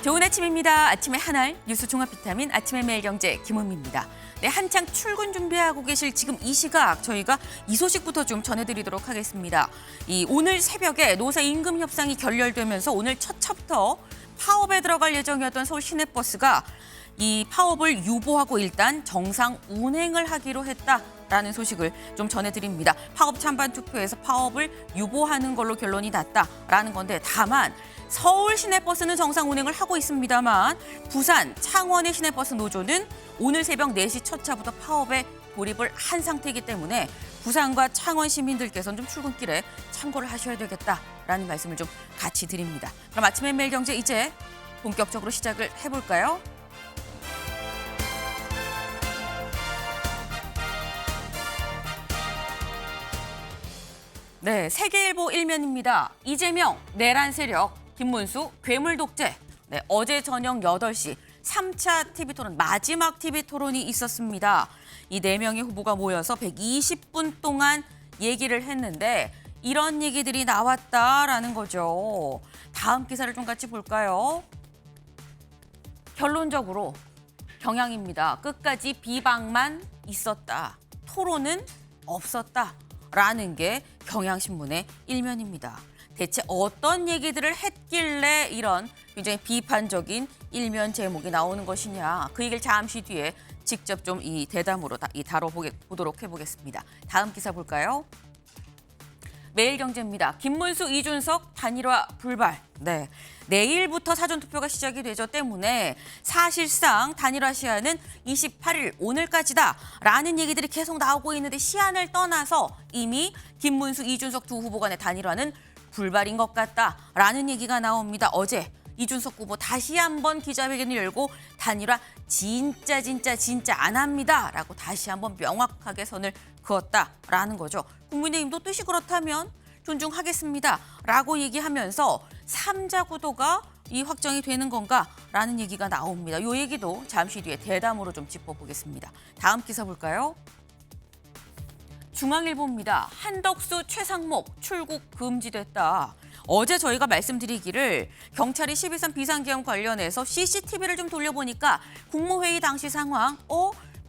좋은 아침입니다. 아침의 하나를 뉴스 종합 비타민 아침의 매일경제 김은미입니다. 네, 한창 출근 준비하고 계실 지금 이 시각 저희가 이 소식부터 좀 전해드리도록 하겠습니다. 오늘 새벽에 노사 임금 협상이 결렬되면서 오늘 첫 차부터 파업에 들어갈 예정이었던 서울 시내버스가 이 파업을 유보하고 일단 정상 운행을 하기로 했다라는 소식을 좀 전해드립니다. 파업 찬반 투표에서 파업을 유보하는 걸로 결론이 났다라는 건데 다만 서울 시내버스는 정상 운행을 하고 있습니다만 부산, 창원의 시내버스 노조는 오늘 새벽 4시 첫 차부터 파업에 돌입을 한 상태이기 때문에 부산과 창원 시민들께서는 좀 출근길에 참고를 하셔야 되겠다라는 말씀을 좀 같이 드립니다. 그럼 아침의 매일경제 이제 본격적으로 시작을 해볼까요? 네, 세계일보 1면입니다. 이재명, 내란 세력, 김문수, 괴물 독재. 네, 어제 저녁 8시 3차 TV토론, 마지막 TV토론이 있었습니다. 이 4명의 후보가 모여서 120분 동안 얘기를 했는데 이런 얘기들이 나왔다라는 거죠. 다음 기사를 좀 같이 볼까요? 결론적으로 경향입니다. 끝까지 비방만 있었다. 토론은 없었다. 라는 게 경향신문의 1면입니다. 대체 어떤 얘기들을 했길래 이런 굉장히 비판적인 1면 제목이 나오는 것이냐. 그 얘기를 잠시 뒤에 직접 좀 이 대담으로 다뤄보도록 해보겠습니다. 다음 기사 볼까요? 매일경제입니다. 김문수, 이준석 단일화 불발. 네, 내일부터 사전투표가 시작이 되죠. 때문에 사실상 단일화 시한은 28일 오늘까지다라는 얘기들이 계속 나오고 있는데 시한을 떠나서 이미 김문수, 이준석 두 후보 간의 단일화는 불발인 것 같다라는 얘기가 나옵니다. 어제 이준석 후보 다시 한번 기자회견을 열고 단일화 진짜 안 합니다라고 다시 한번 명확하게 선을 그었다라는 거죠. 국민의힘도 뜻이 그렇다면 존중하겠습니다라고 얘기하면서 3자 구도가 이 확정이 되는 건가라는 얘기가 나옵니다. 이 얘기도 잠시 뒤에 대담으로 좀 짚어보겠습니다. 다음 기사 볼까요? 중앙일보입니다. 한덕수, 최상목 출국 금지됐다. 어제 저희가 말씀드리기를 경찰이 12.3 비상계엄 관련해서 CCTV를 좀 돌려보니까 국무회의 당시 상황,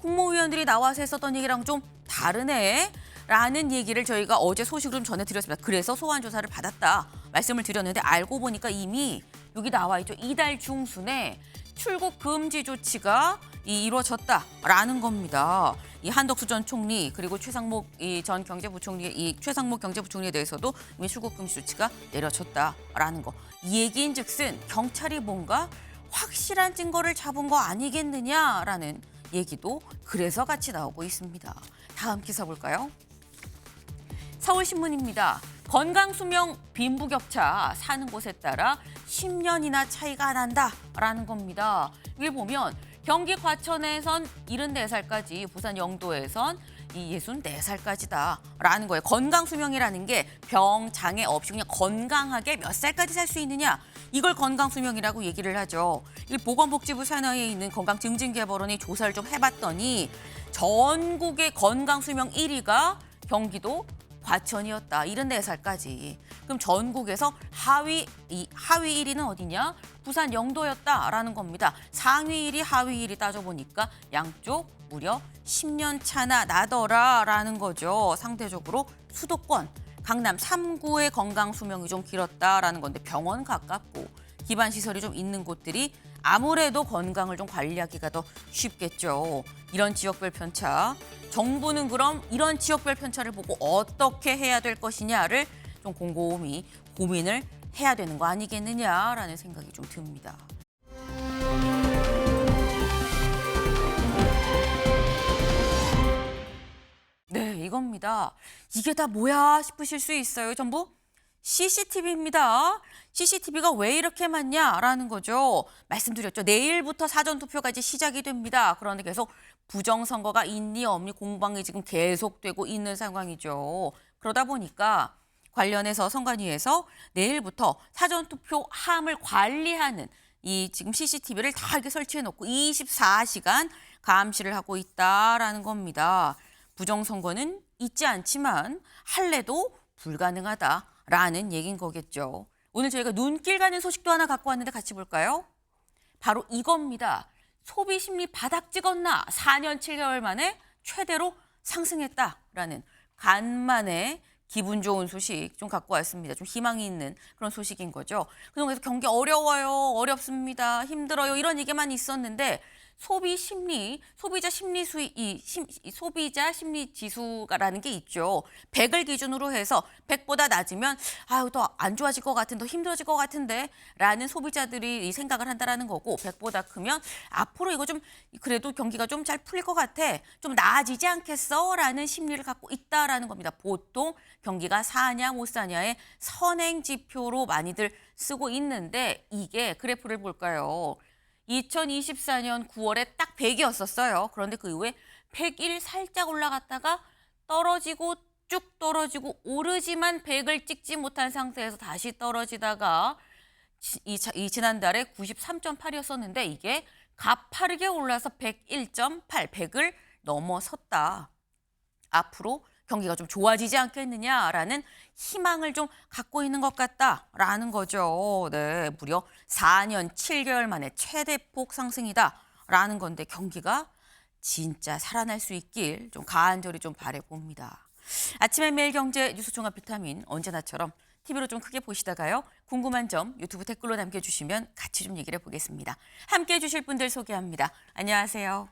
국무위원들이 나와서 했었던 얘기랑 좀 다르네. 라는 얘기를 저희가 어제 소식으로 좀 전해드렸습니다. 그래서 소환 조사를 받았다 말씀을 드렸는데 알고 보니까 이미 여기 나와 있죠. 이달 중순에 출국 금지 조치가 이루어졌다라는 겁니다. 이 한덕수 전 총리 그리고 최상목 전 경제부총리, 이 최상목 경제부총리에 대해서도 이미 출국 금지 조치가 내려졌다라는 거. 이 얘기인즉슨 경찰이 뭔가 확실한 증거를 잡은 거 아니겠느냐라는 얘기도 그래서 같이 나오고 있습니다. 다음 기사 볼까요? 서울신문입니다. 건강수명 빈부격차 사는 곳에 따라 10년이나 차이가 난다라는 겁니다. 여기 보면 경기 과천에선 74살까지, 부산 영도에선 64살까지다라는 거예요. 건강수명이라는 게 병, 장애 없이 그냥 건강하게 몇 살까지 살 수 있느냐. 이걸 건강수명이라고 얘기를 하죠. 이 보건복지부 산하에 있는 건강증진개발원이 조사를 좀 해봤더니 전국의 건강수명 1위가 경기도 과천이었다. 74살까지. 그럼 전국에서 하위 1위는 어디냐? 부산 영도였다라는 겁니다. 상위 1위, 하위 1위 따져보니까 양쪽 무려 10년 차나 나더라라는 거죠. 상대적으로 수도권, 강남 3구의 건강수명이 좀 길었다라는 건데 병원 가깝고 기반시설이 좀 있는 곳들이 아무래도 건강을 좀 관리하기가 더 쉽겠죠. 이런 지역별 편차. 정부는 그럼 이런 지역별 편차를 보고 어떻게 해야 될 것이냐를 좀 곰곰이 고민을 해야 되는 거 아니겠느냐라는 생각이 좀 듭니다. 네, 이겁니다. 이게 다 뭐야 싶으실 수 있어요. 전부 CCTV입니다. CCTV가 왜 이렇게 많냐라는 거죠. 말씀드렸죠. 내일부터 사전투표까지 시작이 됩니다. 그런데 계속 부정선거가 있니 없니 공방이 지금 계속되고 있는 상황이죠. 그러다 보니까 관련해서 선관위에서 내일부터 사전투표 함을 관리하는 이 지금 CCTV를 다 이렇게 설치해놓고 24시간 감시를 하고 있다라는 겁니다. 부정선거는 있지 않지만 할래도 불가능하다라는 얘기인 거겠죠. 오늘 저희가 눈길 가는 소식도 하나 갖고 왔는데 같이 볼까요? 바로 이겁니다. 소비 심리 바닥 찍었나? 4년 7개월 만에 최대로 상승했다라는 간만에 기분 좋은 소식 좀 갖고 왔습니다. 좀 희망이 있는 그런 소식인 거죠. 그동안에서 경기 어려워요, 어렵습니다, 힘들어요 이런 얘기만 있었는데 소비 심리, 소비자 심리 소비자 심리 지수라는 게 있죠. 100을 기준으로 해서 100보다 낮으면 아유 더 안 좋아질 것 같은데, 더 힘들어질 것 같은데 라는 소비자들이 이 생각을 한다라는 거고, 100보다 크면 앞으로 이거 좀 그래도 경기가 좀 잘 풀릴 것 같아, 좀 나아지지 않겠어 라는 심리를 갖고 있다라는 겁니다. 보통 경기가 사냐 못 사냐의 선행 지표로 많이들 쓰고 있는데, 이게 그래프를 볼까요? 2024년 9월에 딱 100이었었어요. 그런데 그 이후에 100일 살짝 올라갔다가 떨어지고 쭉 떨어지고 오르지만 100을 찍지 못한 상태에서 다시 떨어지다가 지난달에 93.8이었었는데 이게 가파르게 올라서 101.8, 100을 넘어섰다. 앞으로 경기가 좀 좋아지지 않겠느냐라는 희망을 좀 갖고 있는 것 같다라는 거죠. 네, 무려 4년 7개월 만에 최대폭 상승이다라는 건데 경기가 진짜 살아날 수 있길 좀 간절히 좀 바라봅니다. 아침에 매일 경제 뉴스 종합 비타민 언제나처럼 TV로 좀 크게 보시다가요. 궁금한 점 유튜브 댓글로 남겨주시면 같이 좀 얘기를 해보겠습니다. 함께해 주실 분들 소개합니다. 안녕하세요.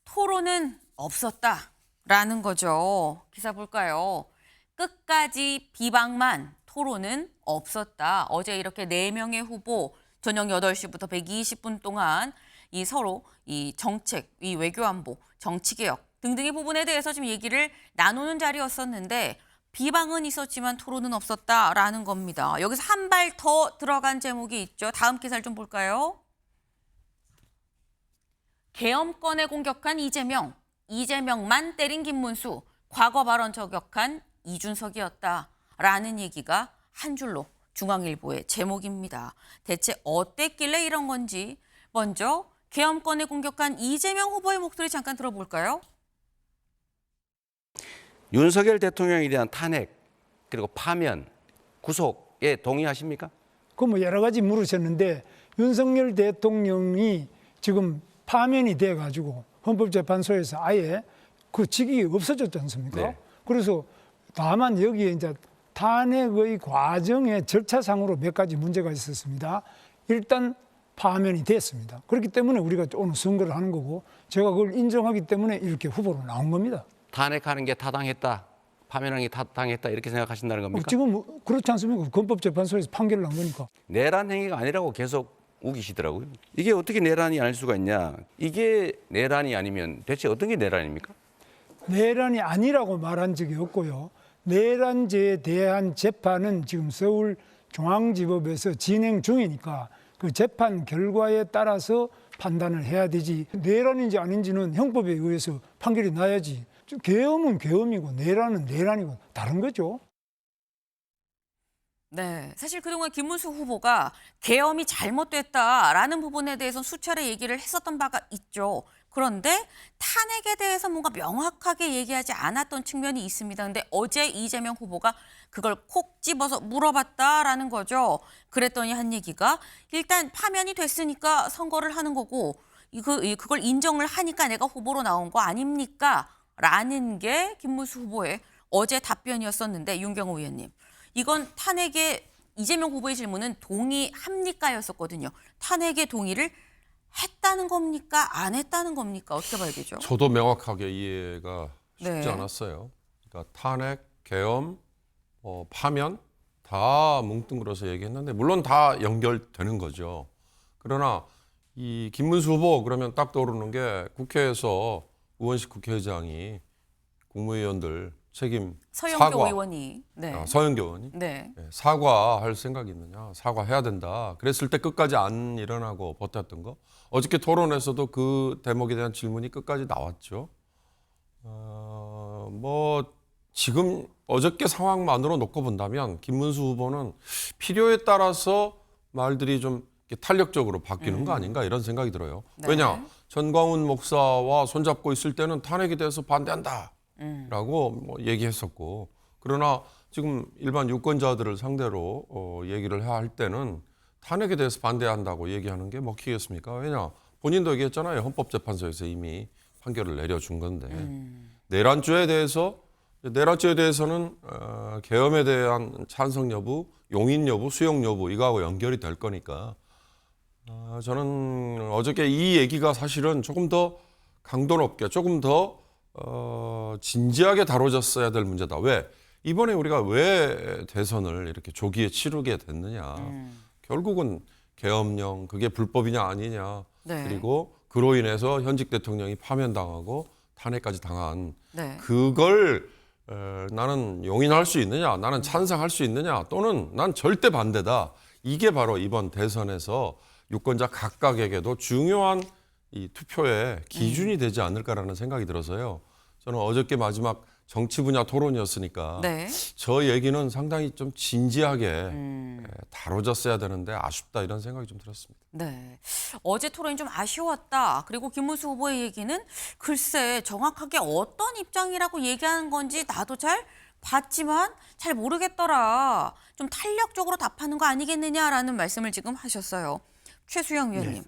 토론은 없었다라는 거죠. 기사 볼까요? 끝까지 비방만, 토론은 없었다. 어제 이렇게 4명의 후보 저녁 8시부터 120분 동안 이 서로 이 정책, 이 외교안보, 정치개혁 등등의 부분에 대해서 좀 얘기를 나누는 자리였었는데 비방은 있었지만 토론은 없었다라는 겁니다. 여기서 한 발 더 들어간 제목이 있죠. 다음 기사를 좀 볼까요? 계엄권에 공격한 이재명, 이재명만 때린 김문수, 과거 발언 저격한 이준석이었다라는 얘기가 한 줄로 중앙일보의 제목입니다. 대체 어땠길래 이런 건지 먼저 계엄권에 공격한 이재명 후보의 목소리 잠깐 들어볼까요? 윤석열 대통령에 대한 탄핵 그리고 파면, 구속에 동의하십니까? 그 뭐 여러 가지 물으셨는데 윤석열 대통령이 지금 파면이 돼가지고 헌법재판소에서 아예 그 직이 없어졌지 않습니까? 네. 그래서 다만 여기에 이제 탄핵의 과정의 절차상으로 몇 가지 문제가 있었습니다. 일단 파면이 됐습니다. 그렇기 때문에 우리가 오늘 선거를 하는 거고 제가 그걸 인정하기 때문에 이렇게 후보로 나온 겁니다. 탄핵하는 게 타당했다, 파면하는 게 타당했다 이렇게 생각하신다는 겁니까? 지금 그렇지 않습니까? 헌법재판소에서 판결을 난 거니까. 내란 행위가 아니라고 계속 우기시더라고요. 이게 어떻게 내란이 아닐 수가 있냐? 이게 내란이 아니면 대체 어떤 게 내란입니까? 내란이 아니라고 말한 적이 없고요. 내란죄에 대한 재판은 지금 서울중앙지법에서 진행 중이니까 그 재판 결과에 따라서 판단을 해야 되지. 내란인지 아닌지는 형법에 의해서 판결이 나야지. 계엄은 계엄이고 내란은 내란이고 다른 거죠. 네, 사실 그동안 김문수 후보가 계엄이 잘못됐다라는 부분에 대해서 수차례 얘기를 했었던 바가 있죠. 그런데 탄핵에 대해서 뭔가 명확하게 얘기하지 않았던 측면이 있습니다. 근데 어제 이재명 후보가 그걸 콕 집어서 물어봤다라는 거죠. 그랬더니 한 얘기가 일단 파면이 됐으니까 선거를 하는 거고 그걸 인정을 하니까 내가 후보로 나온 거 아닙니까? 라는 게 김문수 후보의 어제 답변이었었는데 윤경호 의원님. 이건 탄핵에 이재명 후보의 질문은 동의합니까였었거든요. 탄핵에 동의를 했다는 겁니까? 안 했다는 겁니까? 어떻게 봐야 되죠? 저도 명확하게 이해가 쉽지 네. 않았어요. 그러니까 탄핵, 계엄, 파면 다 뭉뚱그려서 얘기했는데 물론 다 연결되는 거죠. 그러나 이 김문수 후보 그러면 딱 떠오르는 게 국회에서 우원식 국회의장이 국무위원들 책임 서영교 의원이 서영교 의원이 네. 사과할 생각이 있느냐, 사과해야 된다. 그랬을 때 끝까지 안 일어나고 버텼던 거. 어저께 토론에서도 그 대목에 대한 질문이 끝까지 나왔죠. 뭐 지금 어저께 상황만으로 놓고 본다면 김문수 후보는 필요에 따라서 말들이 좀 이렇게 탄력적으로 바뀌는 거 아닌가 이런 생각이 들어요. 네. 왜냐? 전광훈 목사와 손잡고 있을 때는 탄핵에 대해서 반대한다라고 뭐 얘기했었고, 그러나 지금 일반 유권자들을 상대로 얘기를 해야 할 때는 탄핵에 대해서 반대한다고 얘기하는 게 먹히겠습니까? 왜냐? 본인도 얘기했잖아요. 헌법재판소에서 이미 판결을 내려준 건데 내란죄에 대해서는 계엄에 대한 찬성 여부, 용인 여부, 수용 여부 이거하고 연결이 될 거니까 저는 어저께 이 얘기가 사실은 조금 더 강도 높게, 조금 더 진지하게 다뤄졌어야 될 문제다. 왜? 이번에 우리가 왜 대선을 이렇게 조기에 치르게 됐느냐. 결국은 계엄령, 그게 불법이냐 아니냐. 네. 그리고 그로 인해서 현직 대통령이 파면당하고 탄핵까지 당한 네. 그걸 나는 용인할 수 있느냐, 나는 찬성할 수 있느냐, 또는 난 절대 반대다. 이게 바로 이번 대선에서 유권자 각각에게도 중요한 이 투표의 기준이 되지 않을까라는 생각이 들어서요. 저는 어저께 마지막 정치 분야 토론이었으니까 네. 저 얘기는 상당히 좀 진지하게 다뤄졌어야 되는데 아쉽다 이런 생각이 좀 들었습니다. 네. 어제 토론이 좀 아쉬웠다. 그리고 김문수 후보의 얘기는 글쎄 정확하게 어떤 입장이라고 얘기하는 건지 나도 잘 봤지만 잘 모르겠더라. 좀 탄력적으로 답하는 거 아니겠느냐라는 말씀을 지금 하셨어요. 최수영 위원님.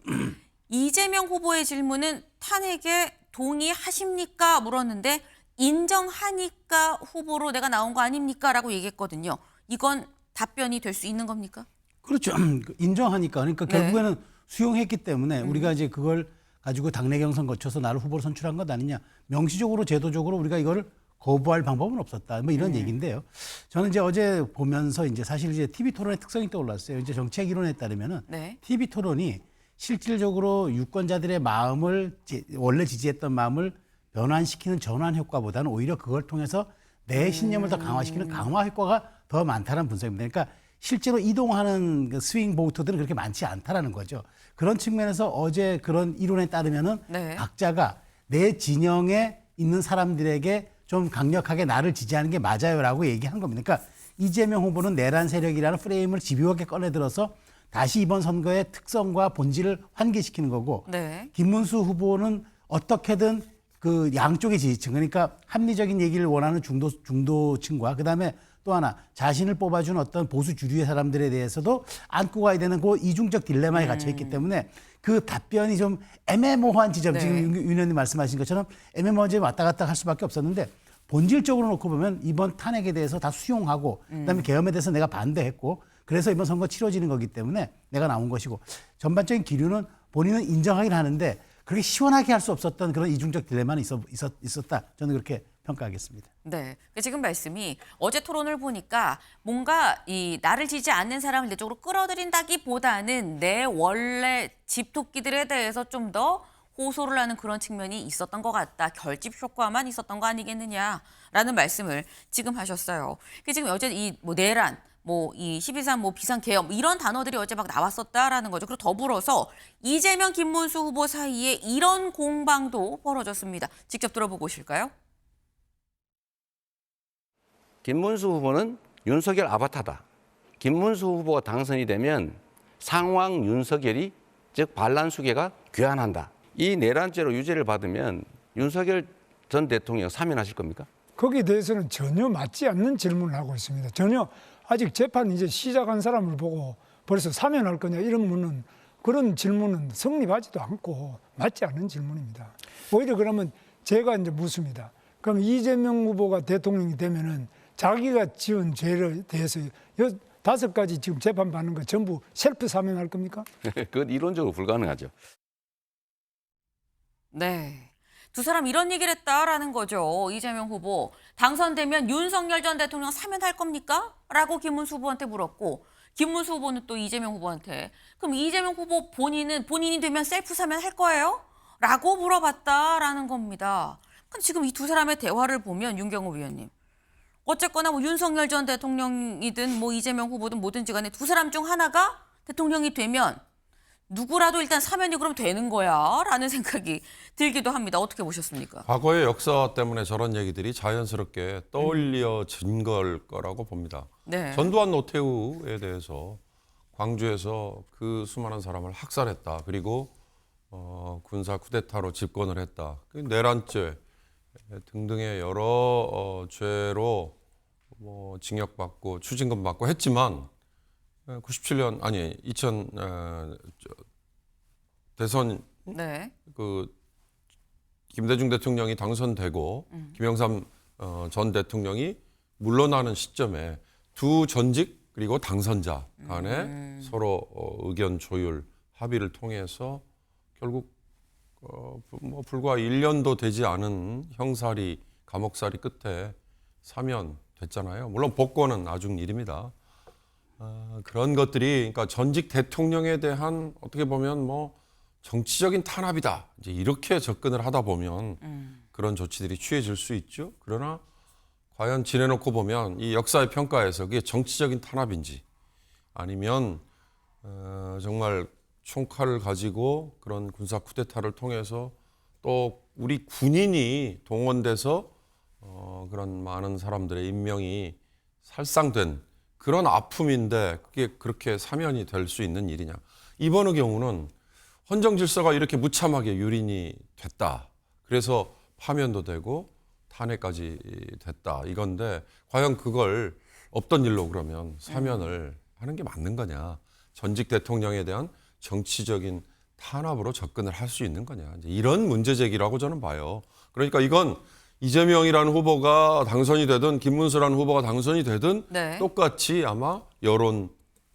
이재명 후보의 질문은 탄핵에 동의하십니까? 물었는데 인정하니까 후보로 내가 나온 거 아닙니까? 라고 얘기했거든요. 이건 답변이 될 수 있는 겁니까? 그렇죠. 인정하니까. 그러니까 네. 결국에는 수용했기 때문에 우리가 이제 그걸 가지고 당내 경선 거쳐서 나를 후보로 선출한 것 아니냐. 명시적으로 제도적으로 우리가 이거를 거부할 방법은 없었다. 뭐 이런 얘기인데요. 저는 이제 어제 보면서 이제 사실 이제 TV 토론의 특성이 떠올랐어요. 이제 정책 이론에 따르면은 네. TV 토론이 실질적으로 유권자들의 마음을 원래 지지했던 마음을 변환시키는 전환 효과보다는 오히려 그걸 통해서 내 신념을 더 강화시키는 강화 효과가 더 많다는 분석입니다. 그러니까 실제로 이동하는 그 스윙 보트들은 그렇게 많지 않다라는 거죠. 그런 측면에서 어제 그런 이론에 따르면은 네. 각자가 내 진영에 있는 사람들에게 좀 강력하게 나를 지지하는 게 맞아요라고 얘기한 겁니다. 그러니까 이재명 후보는 내란 세력이라는 프레임을 집요하게 꺼내들어서 다시 이번 선거의 특성과 본질을 환기시키는 거고 네. 김문수 후보는 어떻게든 그 양쪽의 지지층, 그러니까 합리적인 얘기를 원하는 중도층과 그다음에 또 하나 자신을 뽑아준 어떤 보수 주류의 사람들에 대해서도 안고 가야 되는 그 이중적 딜레마에 갇혀 있기 때문에 그 답변이 좀 애매모호한 지점, 네. 지금 윤 의원님 말씀하신 것처럼 애매모호한 지점 왔다 갔다 할 수밖에 없었는데 본질적으로 놓고 보면 이번 탄핵에 대해서 다 수용하고 그다음에 계엄에 대해서 내가 반대했고 그래서 이번 선거 치러지는 거기 때문에 내가 나온 것이고 전반적인 기류는 본인은 인정하긴 하는데 그렇게 시원하게 할 수 없었던 그런 이중적 딜레마는 있었다. 저는 그렇게 평가하겠습니다. 네. 지금 말씀이 어제 토론을 보니까 뭔가 이 나를 지지 않는 사람을 내 쪽으로 끌어들인다기보다는 내 원래 집토끼들에 대해서 좀 더 호소를 하는 그런 측면이 있었던 것 같다. 결집 효과만 있었던 거 아니겠느냐라는 말씀을 지금 하셨어요. 지금 어제 이 뭐 내란, 뭐 이 12.3 뭐 비상계엄 이런 단어들이 어제 막 나왔었다라는 거죠. 그리고 더불어서 이재명, 김문수 후보 사이에 이런 공방도 벌어졌습니다. 직접 들어보고 오실까요? 김문수 후보는 윤석열 아바타다. 김문수 후보가 당선이 되면 상황 윤석열이 즉 반란 수계가 귀환한다. 이 내란죄로 유죄를 받으면 윤석열 전 대통령 사면하실 겁니까? 거기에 대해서는 전혀 맞지 않는 질문을 하고 있습니다. 전혀 아직 재판 이제 시작한 사람을 보고 벌써 사면할 거냐 이런 문은 그런 질문은 성립하지도 않고 맞지 않는 질문입니다. 오히려 그러면 제가 이제 묻습니다. 그럼 이재명 후보가 대통령이 되면은 자기가 지은 죄에 대해서 5가지 지금 재판받는 거 전부 셀프 사면할 겁니까? 그건 이론적으로 불가능하죠. 네. 두 사람 이런 얘기를 했다라는 거죠. 이재명 후보. 당선되면 윤석열 전 대통령 사면할 겁니까? 라고 김문수 후보한테 물었고 김문수 후보는 또 이재명 후보한테 그럼 이재명 후보 본인이 되면 셀프 사면할 거예요? 라고 물어봤다라는 겁니다. 그럼 지금 이 두 사람의 대화를 보면 윤경호 위원님. 어쨌거나 뭐 윤석열 전 대통령이든 뭐 이재명 후보든 뭐든지 간에 두 사람 중 하나가 대통령이 되면 누구라도 일단 사면이 그럼 되는 거야 라는 생각이 들기도 합니다. 어떻게 보셨습니까? 과거의 역사 때문에 저런 얘기들이 자연스럽게 떠올려진 걸 거라고 봅니다. 네. 전두환 노태우에 대해서 광주에서 그 수많은 사람을 학살했다. 그리고 군사 쿠데타로 집권을 했다. 그 내란죄 등등의 여러 죄로 뭐 징역받고 추징금 받고 했지만 97년 아니 2000 대선 네. 그 김대중 대통령이 당선되고 김영삼 전 대통령이 물러나는 시점에 두 전직 그리고 당선자 간에 서로 의견 조율 합의를 통해서 결국 뭐 불과 1년도 되지 않은 형살이 감옥살이 끝에 사면됐잖아요. 물론 복권은 나중 일입니다. 그런 것들이 그러니까 전직 대통령에 대한 어떻게 보면 뭐 정치적인 탄압이다. 이제 이렇게 접근을 하다 보면 그런 조치들이 취해질 수 있죠. 그러나 과연 지내놓고 보면 이 역사의 평가에서 그게 정치적인 탄압인지 아니면 정말 총칼을 가지고 그런 군사 쿠데타를 통해서 또 우리 군인이 동원돼서 그런 많은 사람들의 인명이 살상된 그런 아픔인데 그게 그렇게 사면이 될 수 있는 일이냐. 이번의 경우는 헌정 질서가 이렇게 무참하게 유린이 됐다. 그래서 파면도 되고 탄핵까지 됐다. 이건데 과연 그걸 없던 일로 그러면 사면을 하는 게 맞는 거냐. 전직 대통령에 대한 정치적인 탄압으로 접근을 할 수 있는 거냐. 이제 이런 문제 제기라고 저는 봐요. 그러니까 이건 이재명이라는 후보가 당선이 되든 김문수라는 후보가 당선이 되든 네. 똑같이 아마 여론,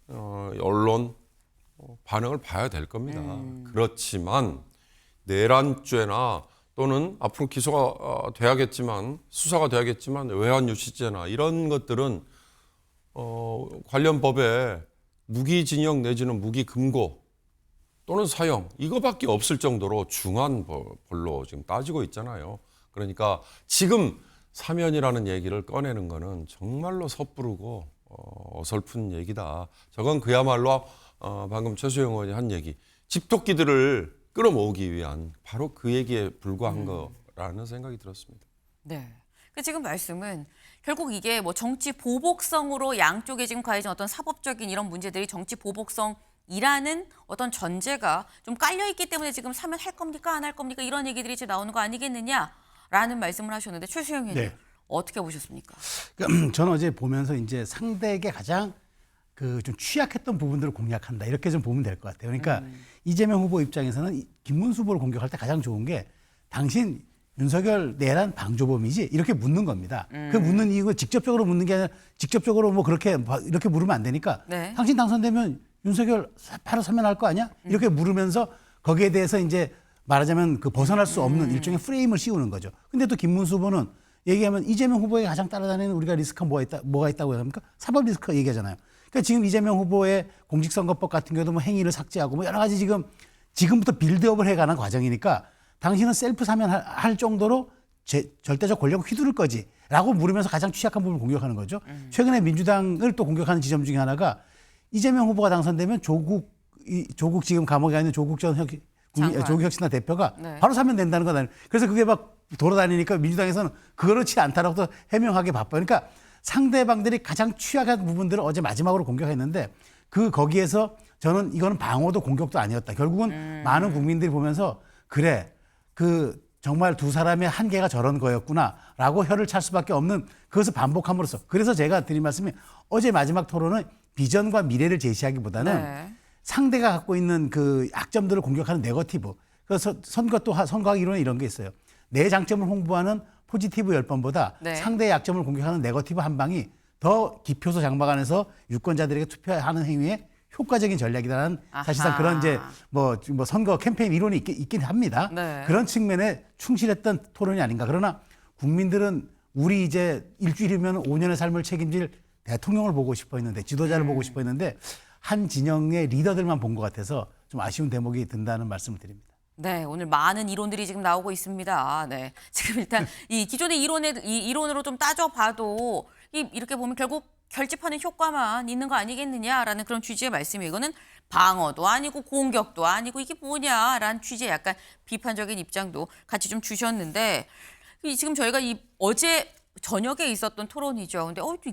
언론 반응을 봐야 될 겁니다. 그렇지만 내란죄나 또는 앞으로 기소가 돼야겠지만 수사가 돼야겠지만 외환유치죄나 이런 것들은 관련 법에 무기징역 내지는 무기금고 또는 사형 이거밖에 없을 정도로 중한 벌로 지금 따지고 있잖아요. 그러니까 지금 사면이라는 얘기를 꺼내는 거는 정말로 섣부르고 어설픈 얘기다. 저건 그야말로 방금 최수영 의원이 한 얘기 집토끼들을 끌어모으기 위한 바로 그 얘기에 불과한 거라는 생각이 들었습니다. 네. 그 지금 말씀은 결국 이게 뭐 정치 보복성으로 양쪽에 지금 가해진 어떤 사법적인 이런 문제들이 정치 보복성이라는 어떤 전제가 좀 깔려 있기 때문에 지금 사면할 겁니까 안 할 겁니까 이런 얘기들이 지금 나오는 거 아니겠느냐라는 말씀을 하셨는데 최수영 의원님 네. 어떻게 보셨습니까? 그러니까 저는 어제 보면서 이제 상대에게 가장 그 좀 취약했던 부분들을 공략한다 이렇게 좀 보면 될 것 같아요. 그러니까 이재명 후보 입장에서는 김문수 후보를 공격할 때 가장 좋은 게 당신 윤석열 내란 방조범이지 이렇게 묻는 겁니다. 그 묻는 이유가 직접적으로 묻는 게 아니라 직접적으로 뭐 그렇게 이렇게 물으면 안 되니까 네. 당신 당선되면 윤석열 바로 사면할 거 아니야? 이렇게 물으면서 거기에 대해서 이제 말하자면 그 벗어날 수 없는 일종의 프레임을 씌우는 거죠. 근데 또 김문수 후보는 얘기하면 이재명 후보에게 가장 따라다니는 우리가 리스크가 뭐가 있다고 합니까? 사법 리스크 얘기하잖아요. 그러니까 지금 이재명 후보의 공직선거법 같은 경우도 뭐 행위를 삭제하고 뭐 여러 가지 지금부터 빌드업을 해가는 과정이니까 당신은 셀프 사면할 정도로 절대적 권력을 휘두를 거지라고 물으면서 가장 취약한 부분을 공격하는 거죠. 최근에 민주당을 또 공격하는 지점 중에 하나가 이재명 후보가 당선되면 조국 지금 감옥에 있는 조국 전 조국혁신당 대표가 네. 바로 사면된다는 거다. 그래서 그게 막 돌아다니니까 민주당에서는 그렇지 않다라고 또 해명하기 바빠요. 그러니까 상대방들이 가장 취약한 부분들을 어제 마지막으로 공격했는데 거기에서 저는 이거는 방어도 공격도 아니었다. 결국은 많은 국민들이 보면서 그래 정말 두 사람의 한계가 저런 거였구나라고 혀를 찰 수밖에 없는 그것을 반복함으로써 그래서 제가 드린 말씀이 어제 마지막 토론은 비전과 미래를 제시하기보다는 네. 상대가 갖고 있는 그 약점들을 공격하는 네거티브. 그래서 선거학 이론에 이런 게 있어요. 내 장점을 홍보하는 포지티브 10번보다 네. 상대의 약점을 공격하는 네거티브 한 방이 더 기표소 장막안에서 유권자들에게 투표하는 행위에 효과적인 전략이라는 사실상 아하. 그런 이제 뭐 선거 캠페인 이론이 있긴 합니다. 네. 그런 측면에 충실했던 토론이 아닌가. 그러나 국민들은 우리 이제 일주일이면 5년의 삶을 책임질 대통령을 보고 싶어 했는데 지도자를 보고 싶어 했는데 한 진영의 리더들만 본 것 같아서 좀 아쉬운 대목이 든다는 말씀을 드립니다. 네, 오늘 많은 이론들이 지금 나오고 있습니다. 네, 지금 일단 이 기존의 이론으로 좀 따져봐도 이렇게 보면 결국 결집하는 효과만 있는 거 아니겠느냐라는 그런 취지의 말씀이에요. 이거는 방어도 아니고 공격도 아니고 이게 뭐냐라는 취지의 약간 비판적인 입장도 같이 좀 주셨는데 지금 저희가 어제 저녁에 있었던 토론이죠. 근데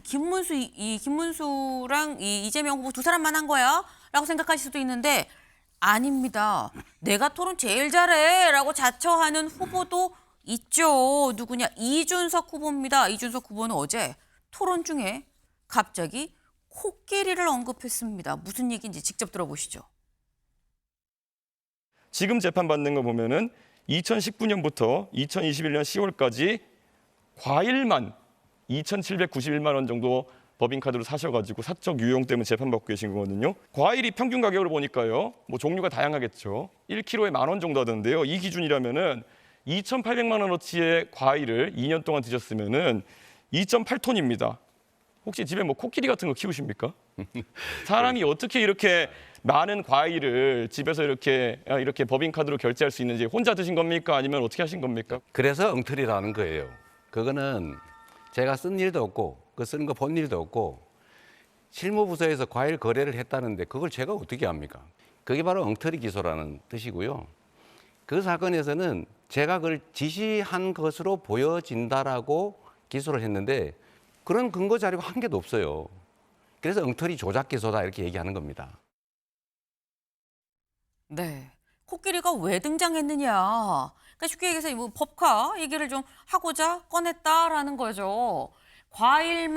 김문수랑 이재명 후보 두 사람만 한 거야? 라고 생각하실 수도 있는데 아닙니다. 내가 토론 제일 잘해 라고 자처하는 후보도 있죠. 누구냐? 이준석 후보입니다. 이준석 후보는 어제 토론 중에 갑자기 코끼리를 언급했습니다. 무슨 얘기인지 직접 들어보시죠. 지금 재판받는 거 보면은 2019년부터 2021년 10월까지 과일만 2,791만 원 정도 법인카드로 사셔가지고 사적 유용 때문에 재판받고 계신 거거든요. 과일이 평균 가격을 보니까요, 뭐 종류가 다양하겠죠. 1kg에 10,000원 정도 하던데요. 이 기준이라면은 2,800만 원어치의 과일을 2년 동안 드셨으면은 2.8톤입니다. 혹시 집에 뭐 코끼리 같은 거 키우십니까? 사람이 어떻게 이렇게 많은 과일을 집에서 이렇게 법인카드로 결제할 수 있는지 혼자 드신 겁니까? 아니면 어떻게 하신 겁니까? 그래서 엉터리라는 거예요. 그거는 제가 쓴 일도 없고 그 쓴 거 본 일도 없고 실무부서에서 과일 거래를 했다는데 그걸 제가 어떻게 합니까? 그게 바로 엉터리 기소라는 뜻이고요. 그 사건에서는 제가 그걸 지시한 것으로 보여진다라고 기소를 했는데 그런 근거 자료가 한 개도 없어요. 그래서 엉터리 조작 기소다 이렇게 얘기하는 겁니다. 네. 코끼리가 왜 등장했느냐. 그러니까 쉽게 얘기해서 뭐 법카 얘기를 좀 하고자 꺼냈다라는 거죠. 과일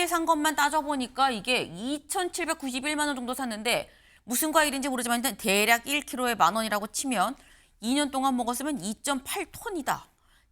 산 것만 따져보니까 이게 2,791만 원 정도 샀는데 무슨 과일인지 모르지만 일단 대략 1kg에 10,000원이라고 치면 2년 동안 먹었으면 2.8톤이다.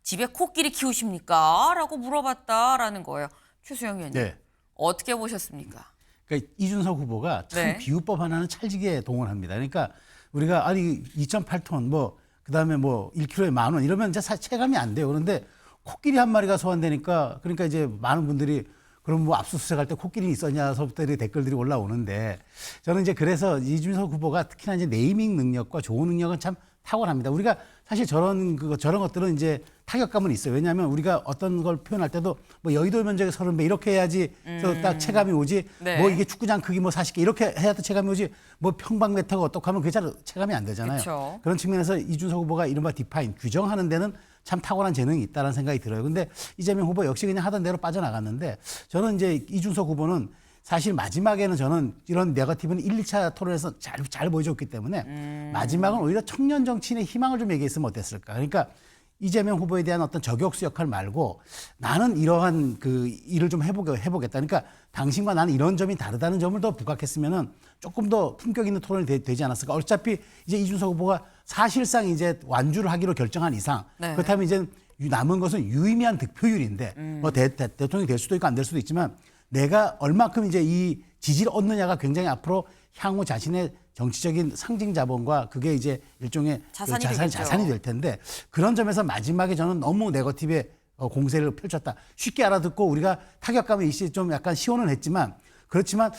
집에 코끼리 키우십니까? 라고 물어봤다라는 거예요. 최수영 의원님. 네. 어떻게 보셨습니까? 그러니까 이준석 후보가 참 네. 비유법 하나는 찰지게 동원합니다. 그러니까 우리가 아니 2.8톤 뭐 그다음에 뭐 1kg에 10,000원 이러면 이제 체감이 안 돼요. 그런데 코끼리 한 마리가 소환되니까 그러니까 이제 많은 분들이 그럼 뭐 압수수색할 때 코끼리 있었냐서부터 댓글들이 올라오는데 저는 이제 그래서 이준석 후보가 특히나 이제 네이밍 능력과 좋은 능력은 참 탁월합니다. 우리가 사실 저런 것들은 이제 타격감은 있어요. 왜냐하면 우리가 어떤 걸 표현할 때도 뭐 여의도 면적의 30배 이렇게 해야지 딱 체감이 오지. 네. 뭐 이게 축구장 크기 뭐 40개 이렇게 해야 또 체감이 오지. 뭐 평방미터가 어떻게 하면 그게 잘 체감이 안 되잖아요. 그쵸. 그런 측면에서 이준석 후보가 이른바 디파인 규정하는 데는 참 탁월한 재능이 있다는 생각이 들어요. 근데 이재명 후보 역시 그냥 하던 대로 빠져나갔는데 저는 이제 이준석 후보는 사실 마지막에는 저는 이런 네거티브는 1, 2차 토론에서 잘 보여줬기 때문에 마지막은 오히려 청년 정치인의 희망을 좀 얘기했으면 어땠을까. 그러니까 이재명 후보에 대한 어떤 저격수 역할 말고 나는 이러한 그 일을 좀 해보겠다. 그러니까 당신과 나는 이런 점이 다르다는 점을 더 부각했으면은 조금 더 품격 있는 토론이 되지 않았을까. 어차피 이제 이준석 후보가 사실상 이제 완주를 하기로 결정한 이상 네. 그렇다면 이제 남은 것은 유의미한 득표율인데 뭐 대통령이 될 수도 있고 안 될 수도 있지만 내가 얼마큼 이제 이 지지를 얻느냐가 굉장히 앞으로 향후 자신의 정치적인 상징 자본과 그게 이제 일종의 자산이 자산이 될 텐데 그런 점에서 마지막에 저는 너무 네거티브의 공세를 펼쳤다. 쉽게 알아듣고 우리가 타격감을 일시 좀 약간 시원은 했지만 그렇지만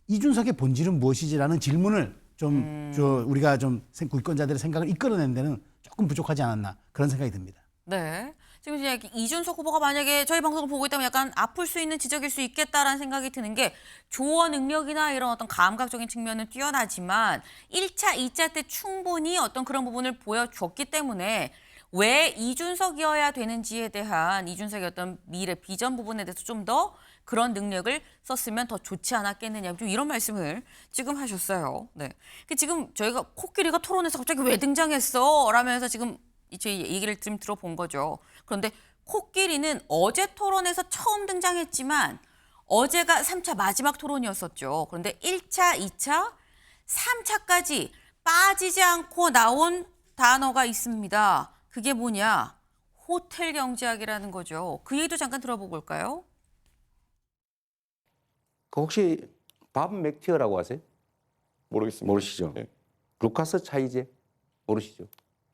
이준석의 본질은 무엇이지라는 질문을 좀 우리가 좀 국권자들의 생각을 이끌어낸 데는 조금 부족하지 않았나 그런 생각이 듭니다. 네. 지금 이제 이준석 후보가 만약에 저희 방송을 보고 있다면 약간 아플 수 있는 지적일 수 있겠다라는 생각이 드는 게 조어 능력이나 이런 어떤 감각적인 측면은 뛰어나지만 1차, 2차 때 충분히 어떤 그런 부분을 보여줬기 때문에 왜 이준석이어야 되는지에 대한 이준석의 어떤 미래 비전 부분에 대해서 좀 더 그런 능력을 썼으면 더 좋지 않았겠느냐 좀 이런 말씀을 지금 하셨어요. 네. 지금 저희가 코끼리가 토론에서 갑자기 왜 등장했어? 라면서 지금 저희 얘기를 좀 들어본 거죠. 그런데 코끼리는 어제 토론에서 처음 등장했지만 어제가 3차 마지막 토론이었었죠. 그런데 1차, 2차, 3차까지 빠지지 않고 나온 단어가 있습니다. 그게 뭐냐? 호텔 경제학이라는 거죠. 그 얘기도 잠깐 들어보고 올까요? 그 혹시 밥 맥티어라고 아세요? 모르겠습니다. 모르시죠? 네. 루카스 차이제 모르시죠?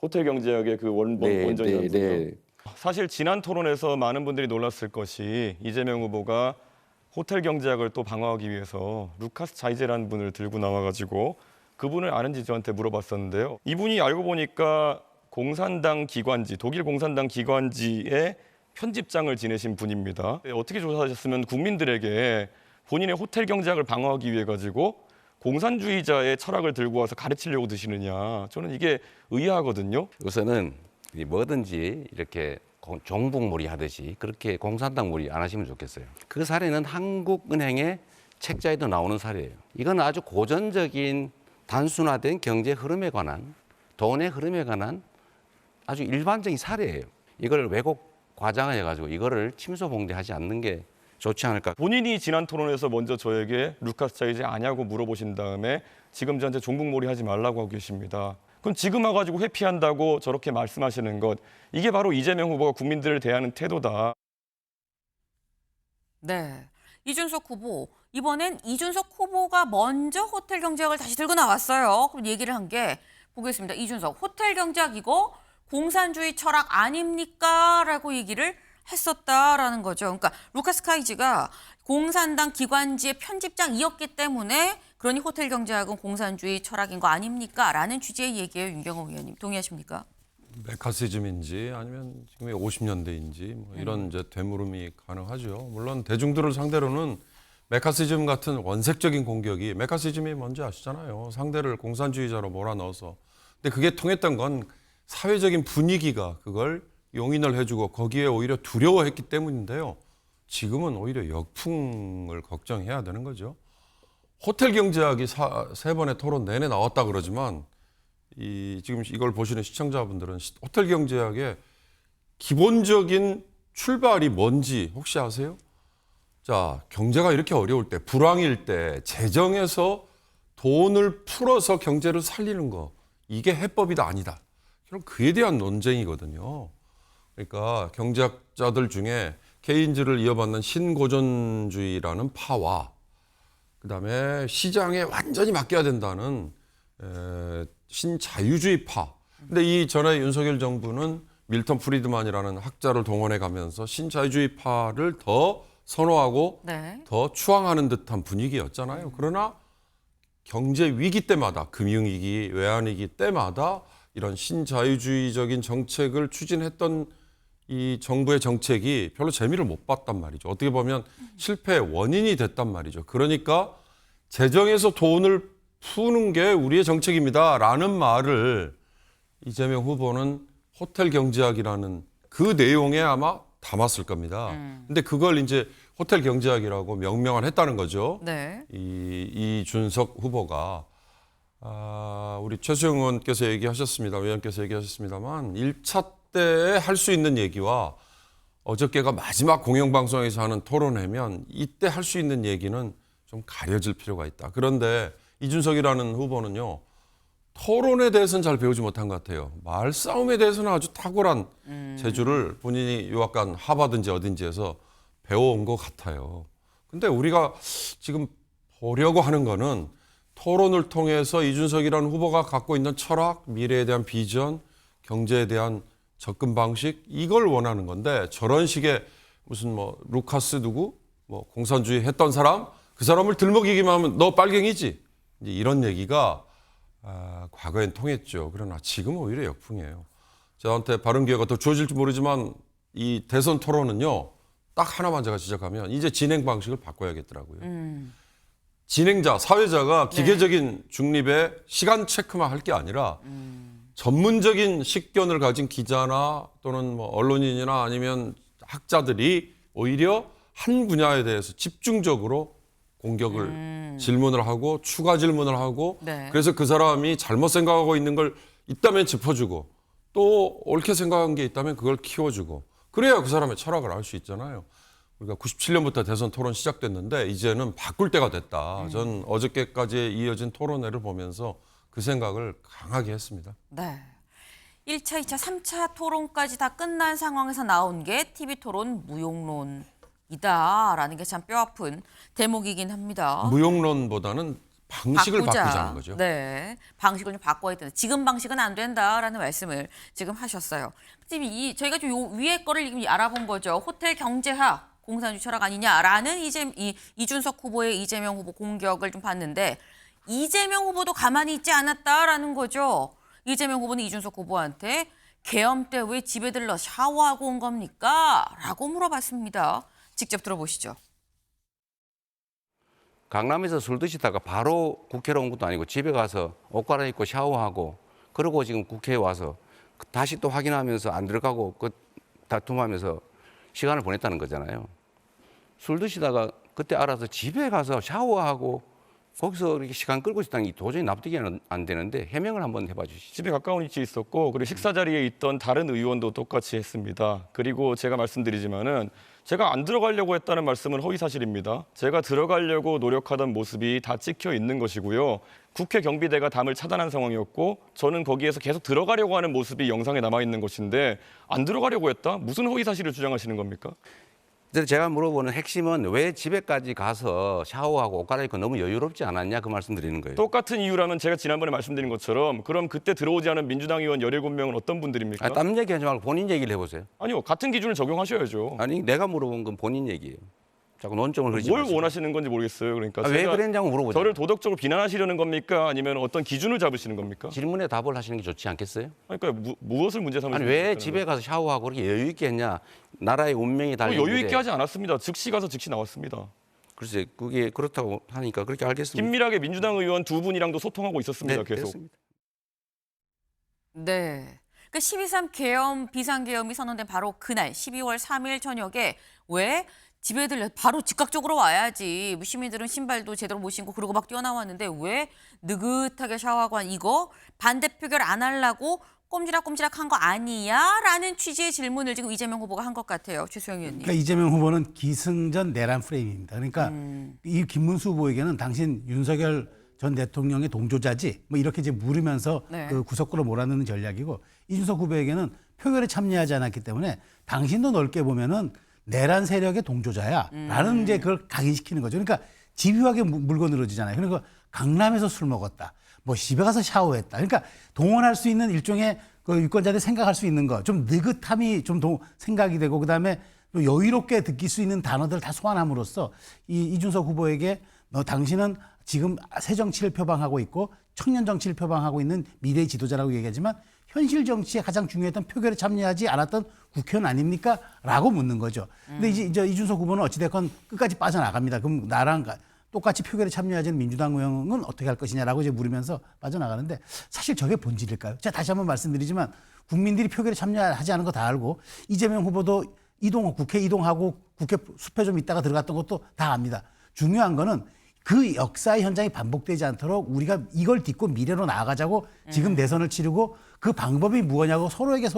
호텔 경제학의 그 원전이라는 거죠. 네. 사실 지난 토론에서 많은 분들이 놀랐을 것이 이재명 후보가 호텔 경제학을 또 방어하기 위해서 루카스 자이제라는 분을 들고 나와가지고 그분을 아는지 저한테 물어봤었는데요. 이분이 알고 보니까 공산당 기관지, 독일 공산당 기관지의 편집장을 지내신 분입니다. 어떻게 조사하셨으면 국민들에게 본인의 호텔 경제학을 방어하기 위해 가지고 공산주의자의 철학을 들고 와서 가르치려고 드시느냐. 저는 이게 의아하거든요. 우선은 뭐든지 이렇게 종북몰이 하듯이 그렇게 공산당 몰이 안 하시면 좋겠어요. 그 사례는 한국은행의 책자에도 나오는 사례예요. 이건 아주 고전적인 단순화된 경제 흐름에 관한, 돈의 흐름에 관한 아주 일반적인 사례예요. 이걸 왜곡 과장해가지고 이거를 침소봉대하지 않는 게 좋지 않을까. 본인이 지난 토론에서 먼저 저에게 루카스 차이지 아냐고 물어보신 다음에 지금 저한테 종북몰이 하지 말라고 하고 계십니다. 그럼 지금 와가지고 회피한다고 저렇게 말씀하시는 것, 이게 바로 이재명 후보가 국민들을 대하는 태도다. 네. 이준석 후보, 이번엔 이준석 후보가 먼저 호텔 경제학을 다시 들고 나왔어요. 그럼 얘기를 한 게 보겠습니다. 이준석, 호텔 경제학 이거 공산주의 철학 아닙니까? 라고 얘기를 했었다라는 거죠. 그러니까 루카스 카이지가 공산당 기관지의 편집장이었기 때문에 그러니 호텔 경제학은 공산주의 철학인 거 아닙니까? 라는 취지의 얘기예요. 윤경호 의원님. 동의하십니까? 메카시즘인지 아니면 지금 50년대인지 뭐 이런 이제 되물음이 가능하죠. 물론 대중들을 상대로는 메카시즘 같은 원색적인 공격이, 메카시즘이 뭔지 아시잖아요. 상대를 공산주의자로 몰아넣어서. 근데 그게 통했던 건 사회적인 분위기가 그걸 용인을 해주고 거기에 오히려 두려워했기 때문인데요. 지금은 오히려 역풍을 걱정해야 되는 거죠. 호텔 경제학이 세 번의 토론 내내 나왔다 그러지만 지금 이걸 보시는 시청자분들은 호텔 경제학의 기본적인 출발이 뭔지 혹시 아세요? 자, 경제가 이렇게 어려울 때, 불황일 때 재정에서 돈을 풀어서 경제를 살리는 거, 이게 해법이다 아니다. 그럼 그에 대한 논쟁이거든요. 그러니까 경제학자들 중에 케인즈를 이어받는 신고전주의라는 파와 그다음에 시장에 완전히 맡겨야 된다는 신자유주의 파. 근데 이 전에 윤석열 정부는 밀턴 프리드만이라는 학자를 동원해 가면서 신자유주의 파를 더 선호하고 네. 더 추앙하는 듯한 분위기였잖아요. 그러나 경제 위기 때마다, 금융위기, 외환위기 때마다 이런 신자유주의적인 정책을 추진했던 이 정부의 정책이 별로 재미를 못 봤단 말이죠. 어떻게 보면 실패의 원인이 됐단 말이죠. 그러니까 재정에서 돈을 푸는 게 우리의 정책입니다라는 말을 이재명 후보는 호텔 경제학이라는 그 내용에 아마 담았을 겁니다. 근데 그걸 이제 호텔 경제학이라고 명명을 했다는 거죠. 네. 이준석 후보가 우리 최수영 의원께서 얘기하셨습니다. 의원께서 얘기하셨습니다만 1차 때에 할 수 있는 얘기와 어저께가 마지막 공영방송에서 하는 토론회면 이때 할 수 있는 얘기는 좀 가려질 필요가 있다. 그런데 이준석이라는 후보는요. 토론에 대해서는 잘 배우지 못한 것 같아요. 말싸움에 대해서는 아주 탁월한 재주를 본인이 유학간 하버든지 어딘지에서 배워온 것 같아요. 근데 우리가 지금 보려고 하는 거는 토론을 통해서 이준석이라는 후보가 갖고 있는 철학, 미래에 대한 비전, 경제에 대한 접근 방식, 이걸 원하는 건데 저런 식의 무슨 뭐 루카스 누구, 뭐 공산주의 했던 사람, 그 사람을 들먹이기만 하면 너 빨갱이지. 이제 이런 얘기가 과거엔 통했죠. 그러나 지금은 오히려 역풍이에요. 저한테 바른 기회가 더 주어질지 모르지만 이 대선 토론은요. 딱 하나만 제가 지적하면 이제 진행 방식을 바꿔야겠더라고요. 진행자, 사회자가 기계적인 중립의 시간 체크만 할 게 아니라 전문적인 식견을 가진 기자나 또는 뭐 언론인이나 아니면 학자들이 오히려 한 분야에 대해서 집중적으로 공격을 질문을 하고 추가 질문을 하고 네. 그래서 그 사람이 잘못 생각하고 있는 걸 있다면 짚어주고 또 옳게 생각한 게 있다면 그걸 키워주고 그래야 그 사람의 철학을 알 수 있잖아요. 우리가 97년부터 대선 토론 시작됐는데 이제는 바꿀 때가 됐다. 전 어저께까지 이어진 토론회를 보면서 그 생각을 강하게 했습니다. 네. 1차, 2차, 3차 토론까지 다 끝난 상황에서 나온 게 TV토론 무용론이다라는 게 참 뼈아픈 대목이긴 합니다. 무용론보다는 방식을 바꾸자. 바꾸자는 거죠. 네, 방식을 좀 바꿔야 된다. 지금 방식은 안 된다라는 말씀을 지금 하셨어요. 지금 저희가 좀 요 위에 거를 지금 알아본 거죠. 호텔 경제학, 공산주의 철학 아니냐라는 이준석 후보의 이재명 후보 공격을 좀 봤는데 이재명 후보도 가만히 있지 않았다라는 거죠. 이재명 후보는 이준석 후보한테 계엄 때 왜 집에 들러 샤워하고 온 겁니까? 라고 물어봤습니다. 직접 들어보시죠. 강남에서 술 드시다가 바로 국회로 온 것도 아니고 집에 가서 옷 갈아입고 샤워하고 그러고 지금 국회에 와서 다시 또 확인하면서 안 들어가고 다툼하면서 시간을 보냈다는 거잖아요. 술 드시다가 그때 알아서 집에 가서 샤워하고 거기서 이렇게 시간 끌고 있다는 게 도저히 납득이 안 되는데 해명을 한번 해봐 주시죠. 집에 가까운 위치에 있었고 그리고 식사 자리에 있던 다른 의원도 똑같이 했습니다. 그리고 제가 말씀드리지만은 제가 안 들어가려고 했다는 말씀은 허위 사실입니다. 제가 들어가려고 노력하던 모습이 다 찍혀 있는 것이고요. 국회 경비대가 담을 차단한 상황이었고 저는 거기에서 계속 들어가려고 하는 모습이 영상에 남아 있는 것인데 안 들어가려고 했다? 무슨 허위 사실을 주장하시는 겁니까? 그래서 제가 물어보는 핵심은 왜 집에까지 가서 샤워하고 옷 갈아입고 너무 여유롭지 않았냐 그 말씀 드리는 거예요. 똑같은 이유라면 제가 지난번에 말씀드린 것처럼 그럼 그때 들어오지 않은 민주당 의원 17명은 어떤 분들입니까? 땀 얘기하지 말고 본인 얘기를 해보세요. 아니요. 같은 기준을 적용하셔야죠. 아니 내가 물어본 건 본인 얘기예요. 자꾸 논점을 흐리지 뭘 마시고. 원하시는 건지 모르겠어요. 그러니까 왜 제가 그랬냐고 물어보죠. 저를 도덕적으로 비난하시려는 겁니까? 아니면 어떤 기준을 잡으시는 겁니까? 질문에 답을 하시는 게 좋지 않겠어요? 그러니까 무엇을 문제 삼으시는 아니 왜 겁니까? 집에 가서 샤워하고 그렇게 여유 있게 했냐? 나라의 운명이 달린 여유 있게 일에. 하지 않았습니다. 즉시 가서 즉시 나왔습니다. 글쎄 그게 그렇다고 하니까 그렇게 알겠습니다. 긴밀하게 민주당 의원 두 분이랑도 소통하고 있었습니다. 네, 계속. 됐습니다. 네. 그러니까 12.3 계엄 비상계엄이 선언된 바로 그날 12월 3일 저녁에 왜 집에 들려 바로 즉각적으로 와야지. 뭐 시민들은 신발도 제대로 못 신고 그러고 막 뛰어나왔는데 왜 느긋하게 샤워하고 한 이거 반대 표결 안 하려고 꼼지락꼼지락 한 거 아니야? 라는 취지의 질문을 지금 이재명 후보가 한 것 같아요. 최수영 의원님. 그러니까 이재명 후보는 기승전 내란 프레임입니다. 그러니까 이 김문수 후보에게는 당신 윤석열 전 대통령의 동조자지 뭐 이렇게 이제 물으면서 네. 그 구석구로 몰아넣는 전략이고 이준석 후보에게는 표결에 참여하지 않았기 때문에 당신도 넓게 보면은 내란 세력의 동조자야라는 이제 그걸 각인시키는 거죠. 그러니까 집요하게 물고 늘어지잖아요. 그러니까 강남에서 술 먹었다. 뭐 집에 가서 샤워했다. 그러니까 동원할 수 있는 일종의 그 유권자들이 생각할 수 있는 거, 좀 느긋함이 좀 생각이 되고 그다음에 또 여유롭게 느낄 수 있는 단어들을 다 소환함으로써 이준석 후보에게 너 당신은 지금 새 정치를 표방하고 있고 청년 정치를 표방하고 있는 미래의 지도자라고 얘기하지만 현실 정치에 가장 중요했던 표결에 참여하지 않았던 국회의원 아닙니까? 라고 묻는 거죠. 근데 이제 이준석 후보는 어찌됐건 끝까지 빠져나갑니다. 그럼 나랑 똑같이 표결에 참여하지 않은 민주당 의원은 어떻게 할 것이냐라고 이제 물으면서 빠져나가는데 사실 저게 본질일까요? 제가 다시 한번 말씀드리지만 국민들이 표결에 참여하지 않은 거 다 알고 이재명 후보도 국회 이동하고 국회 숲에 좀 있다가 들어갔던 것도 다 압니다. 중요한 거는 그 역사의 현장이 반복되지 않도록 우리가 이걸 딛고 미래로 나아가자고 지금 대선을 치르고 그 방법이 무엇냐고 서로에게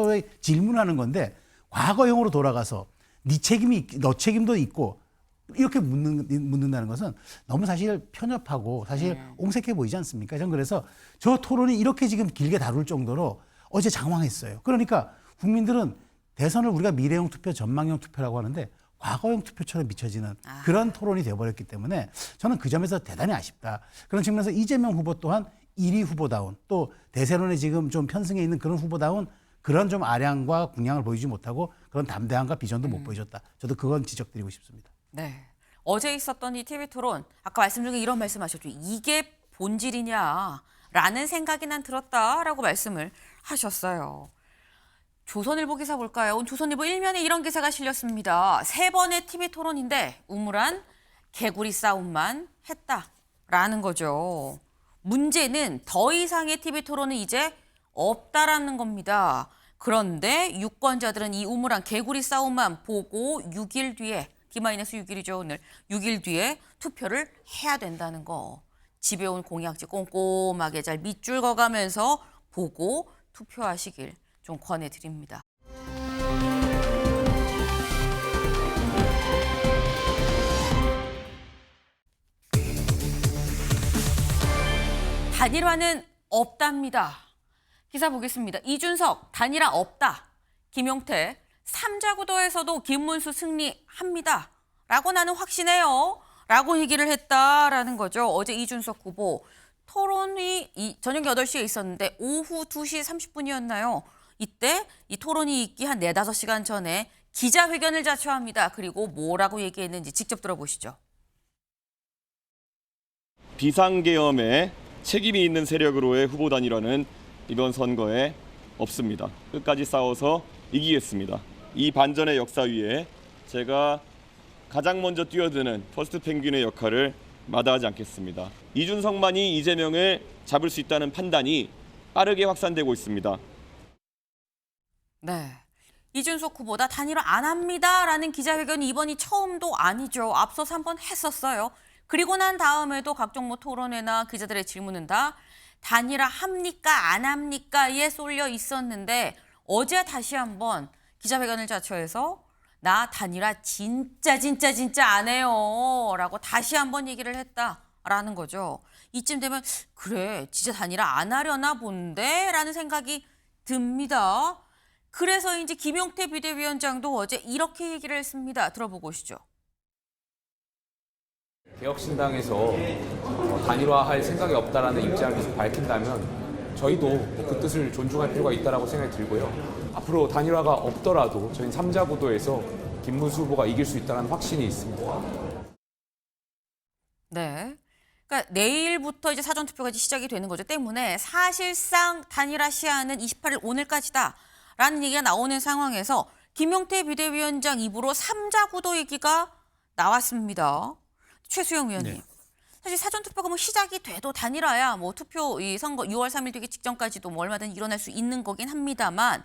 질문하는 건데 과거형으로 돌아가서 네 책임이 너 책임도 있고 이렇게 묻는다는 것은 너무 사실 편협하고 사실 옹색해 보이지 않습니까? 저는 그래서 저 토론이 이렇게 지금 길게 다룰 정도로 어제 장황했어요. 그러니까 국민들은 대선을 우리가 미래형 투표, 전망형 투표라고 하는데 과거형 투표처럼 비춰지는 그런 토론이 되어버렸기 때문에 저는 그 점에서 대단히 아쉽다. 그런 측면에서 이재명 후보 또한 1위 후보다운 또 대세론에 지금 좀 편승해 있는 그런 후보다운 그런 좀 아량과 궁양을 보이지 못하고 그런 담대함과 비전도 못 보여줬다. 저도 그건 지적드리고 싶습니다. 네. 어제 있었던 이 TV 토론, 아까 말씀 중에 이런 말씀하셨죠. 이게 본질이냐라는 생각이 난 들었다라고 말씀을 하셨어요. 조선일보 기사 볼까요? 오늘 조선일보 1면에 이런 기사가 실렸습니다. 3번의 TV 토론인데 우물안 개구리 싸움만 했다라는 거죠. 문제는 더 이상의 TV 토론은 이제 없다라는 겁니다. 그런데 유권자들은 이 우물안 개구리 싸움만 보고 6일 뒤에 D-6일이죠, 오늘. 6일 뒤에 투표를 해야 된다는 거. 집에 온 공약지 꼼꼼하게 잘 밑줄 그어가면서 보고 투표하시길 좀 권해드립니다. 단일화는 없답니다. 기사 보겠습니다. 이준석 단일화 없다. 김용태 3자 구도에서도 김문수 승리합니다. 라고 나는 확신해요. 라고 얘기를 했다라는 거죠. 어제 이준석 후보 토론이 저녁 8시에 있었는데 오후 2시 30분이었나요? 이때 이 토론이 있기 한 4-5시간 전에 기자회견을 자초합니다. 그리고 뭐라고 얘기했는지 직접 들어보시죠. 비상계엄에 책임이 있는 세력으로의 후보 단일화는 이번 선거에 없습니다. 끝까지 싸워서 이기겠습니다. 이 반전의 역사 위에 제가 가장 먼저 뛰어드는 퍼스트 펭귄의 역할을 마다하지 않겠습니다. 이준석만이 이재명을 잡을 수 있다는 판단이 빠르게 확산되고 있습니다. 네. 이준석 후보다 단일화 안 합니다라는 기자회견이 이번이 처음도 아니죠. 앞서서 한번 했었어요. 그리고 난 다음에도 각종 뭐 토론회나 기자들의 질문은 다 단일화 합니까 안 합니까에 쏠려 있었는데 어제 다시 한번 기자회견을 자처해서 나 단일화 진짜 안 해요 라고 다시 한번 얘기를 했다라는 거죠. 이쯤 되면 그래 진짜 단일화 안 하려나 본데 라는 생각이 듭니다. 그래서 이제 김용태 비대위원장도 어제 이렇게 얘기를 했습니다. 들어보고 오시죠. 개혁신당에서 단일화할 생각이 없다라는 입장을 계속 밝힌다면 저희도 그 뜻을 존중할 필요가 있다고 생각이 들고요. 앞으로 단일화가 없더라도 저희는 3자 구도에서 김문수 후보가 이길 수 있다는 확신이 있습니다. 네. 그러니까 내일부터 이제 사전투표가 시작이 되는 거죠. 때문에 사실상 단일화 시한은 28일 오늘까지다라는 얘기가 나오는 상황에서 김용태 비대위원장 입으로 3자 구도 얘기가 나왔습니다. 최수영 의원님. 네. 사실 사전투표가 뭐 시작이 돼도 단일화야 뭐 투표 이 선거 6월 3일 되기 직전까지도 뭐 얼마든 일어날 수 있는 거긴 합니다만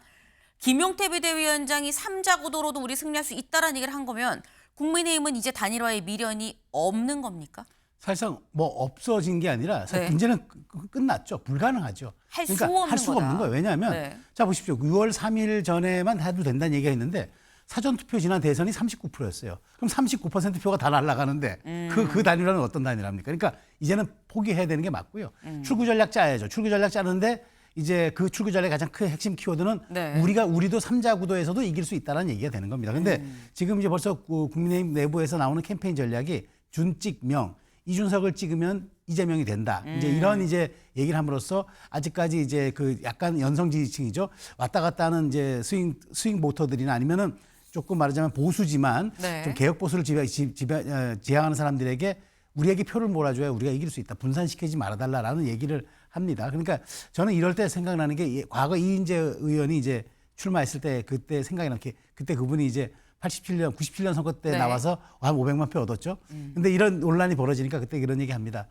김용태 비대위원장이 3자 구도로도 우리 승리할 수 있다라는 얘기를 한 거면 국민의힘은 이제 단일화의 미련이 없는 겁니까? 사실상 뭐 없어진 게 아니라 네. 이제는 끝났죠. 불가능하죠. 할 그러니까 수 없는 할 수가 거다. 없는 거예요. 왜냐하면 네. 자 보십시오. 6월 3일 전에만 해도 된다는 얘기가 있는데 사전투표 지난 대선이 39%였어요. 그럼 39% 표가 다 날아가는데 그 단일화는 어떤 단일화입니까? 그러니까 이제는 포기해야 되는 게 맞고요. 출구 전략 짜야죠. 출구 전략 짜는데 이제 그 출구 전략의 가장 큰 핵심 키워드는 네. 우리도 3자 구도에서도 이길 수 있다는 얘기가 되는 겁니다. 근데 지금 이제 벌써 국민의힘 내부에서 나오는 캠페인 전략이 준찍명, 이준석을 찍으면 이재명이 된다. 이제 이런 이제 얘기를 함으로써 아직까지 이제 그 약간 연성 지지층이죠. 왔다 갔다 하는 이제 스윙 보터들이나 아니면은 조금 말하자면 보수지만 네. 좀 개혁 보수를 지향하는 사람들에게 우리에게 표를 몰아줘야 우리가 이길 수 있다. 분산시키지 말아달라라는 얘기를 합니다. 그러니까 저는 이럴 때 생각나는 게 과거 이인재 의원이 이제 출마했을 때 그때 생각이 나는 게 그때 그분이 이제 97년 선거 때 네. 나와서 한 500만 표 얻었죠. 근데 이런 논란이 벌어지니까 그때 그런 얘기 합니다.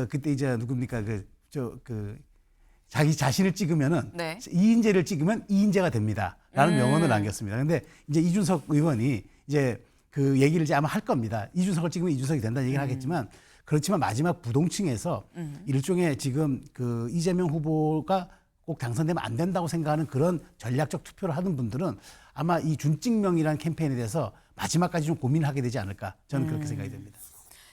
그때 이제 누굽니까? 자기 자신을 찍으면은 네. 이인재를 찍으면 이인재가 됩니다라는 명언을 남겼습니다. 근데 이제 이준석 의원이 이제 그 얘기를 이제 아마 할 겁니다. 이준석을 찍으면 이준석이 된다는 얘기를 하겠지만 그렇지만 마지막 부동층에서 일종의 지금 그 이재명 후보가 꼭 당선되면 안 된다고 생각하는 그런 전략적 투표를 하는 분들은 아마 이 준찍명이라는 캠페인에 대해서 마지막까지 좀 고민을 하게 되지 않을까 저는 그렇게 생각이 됩니다.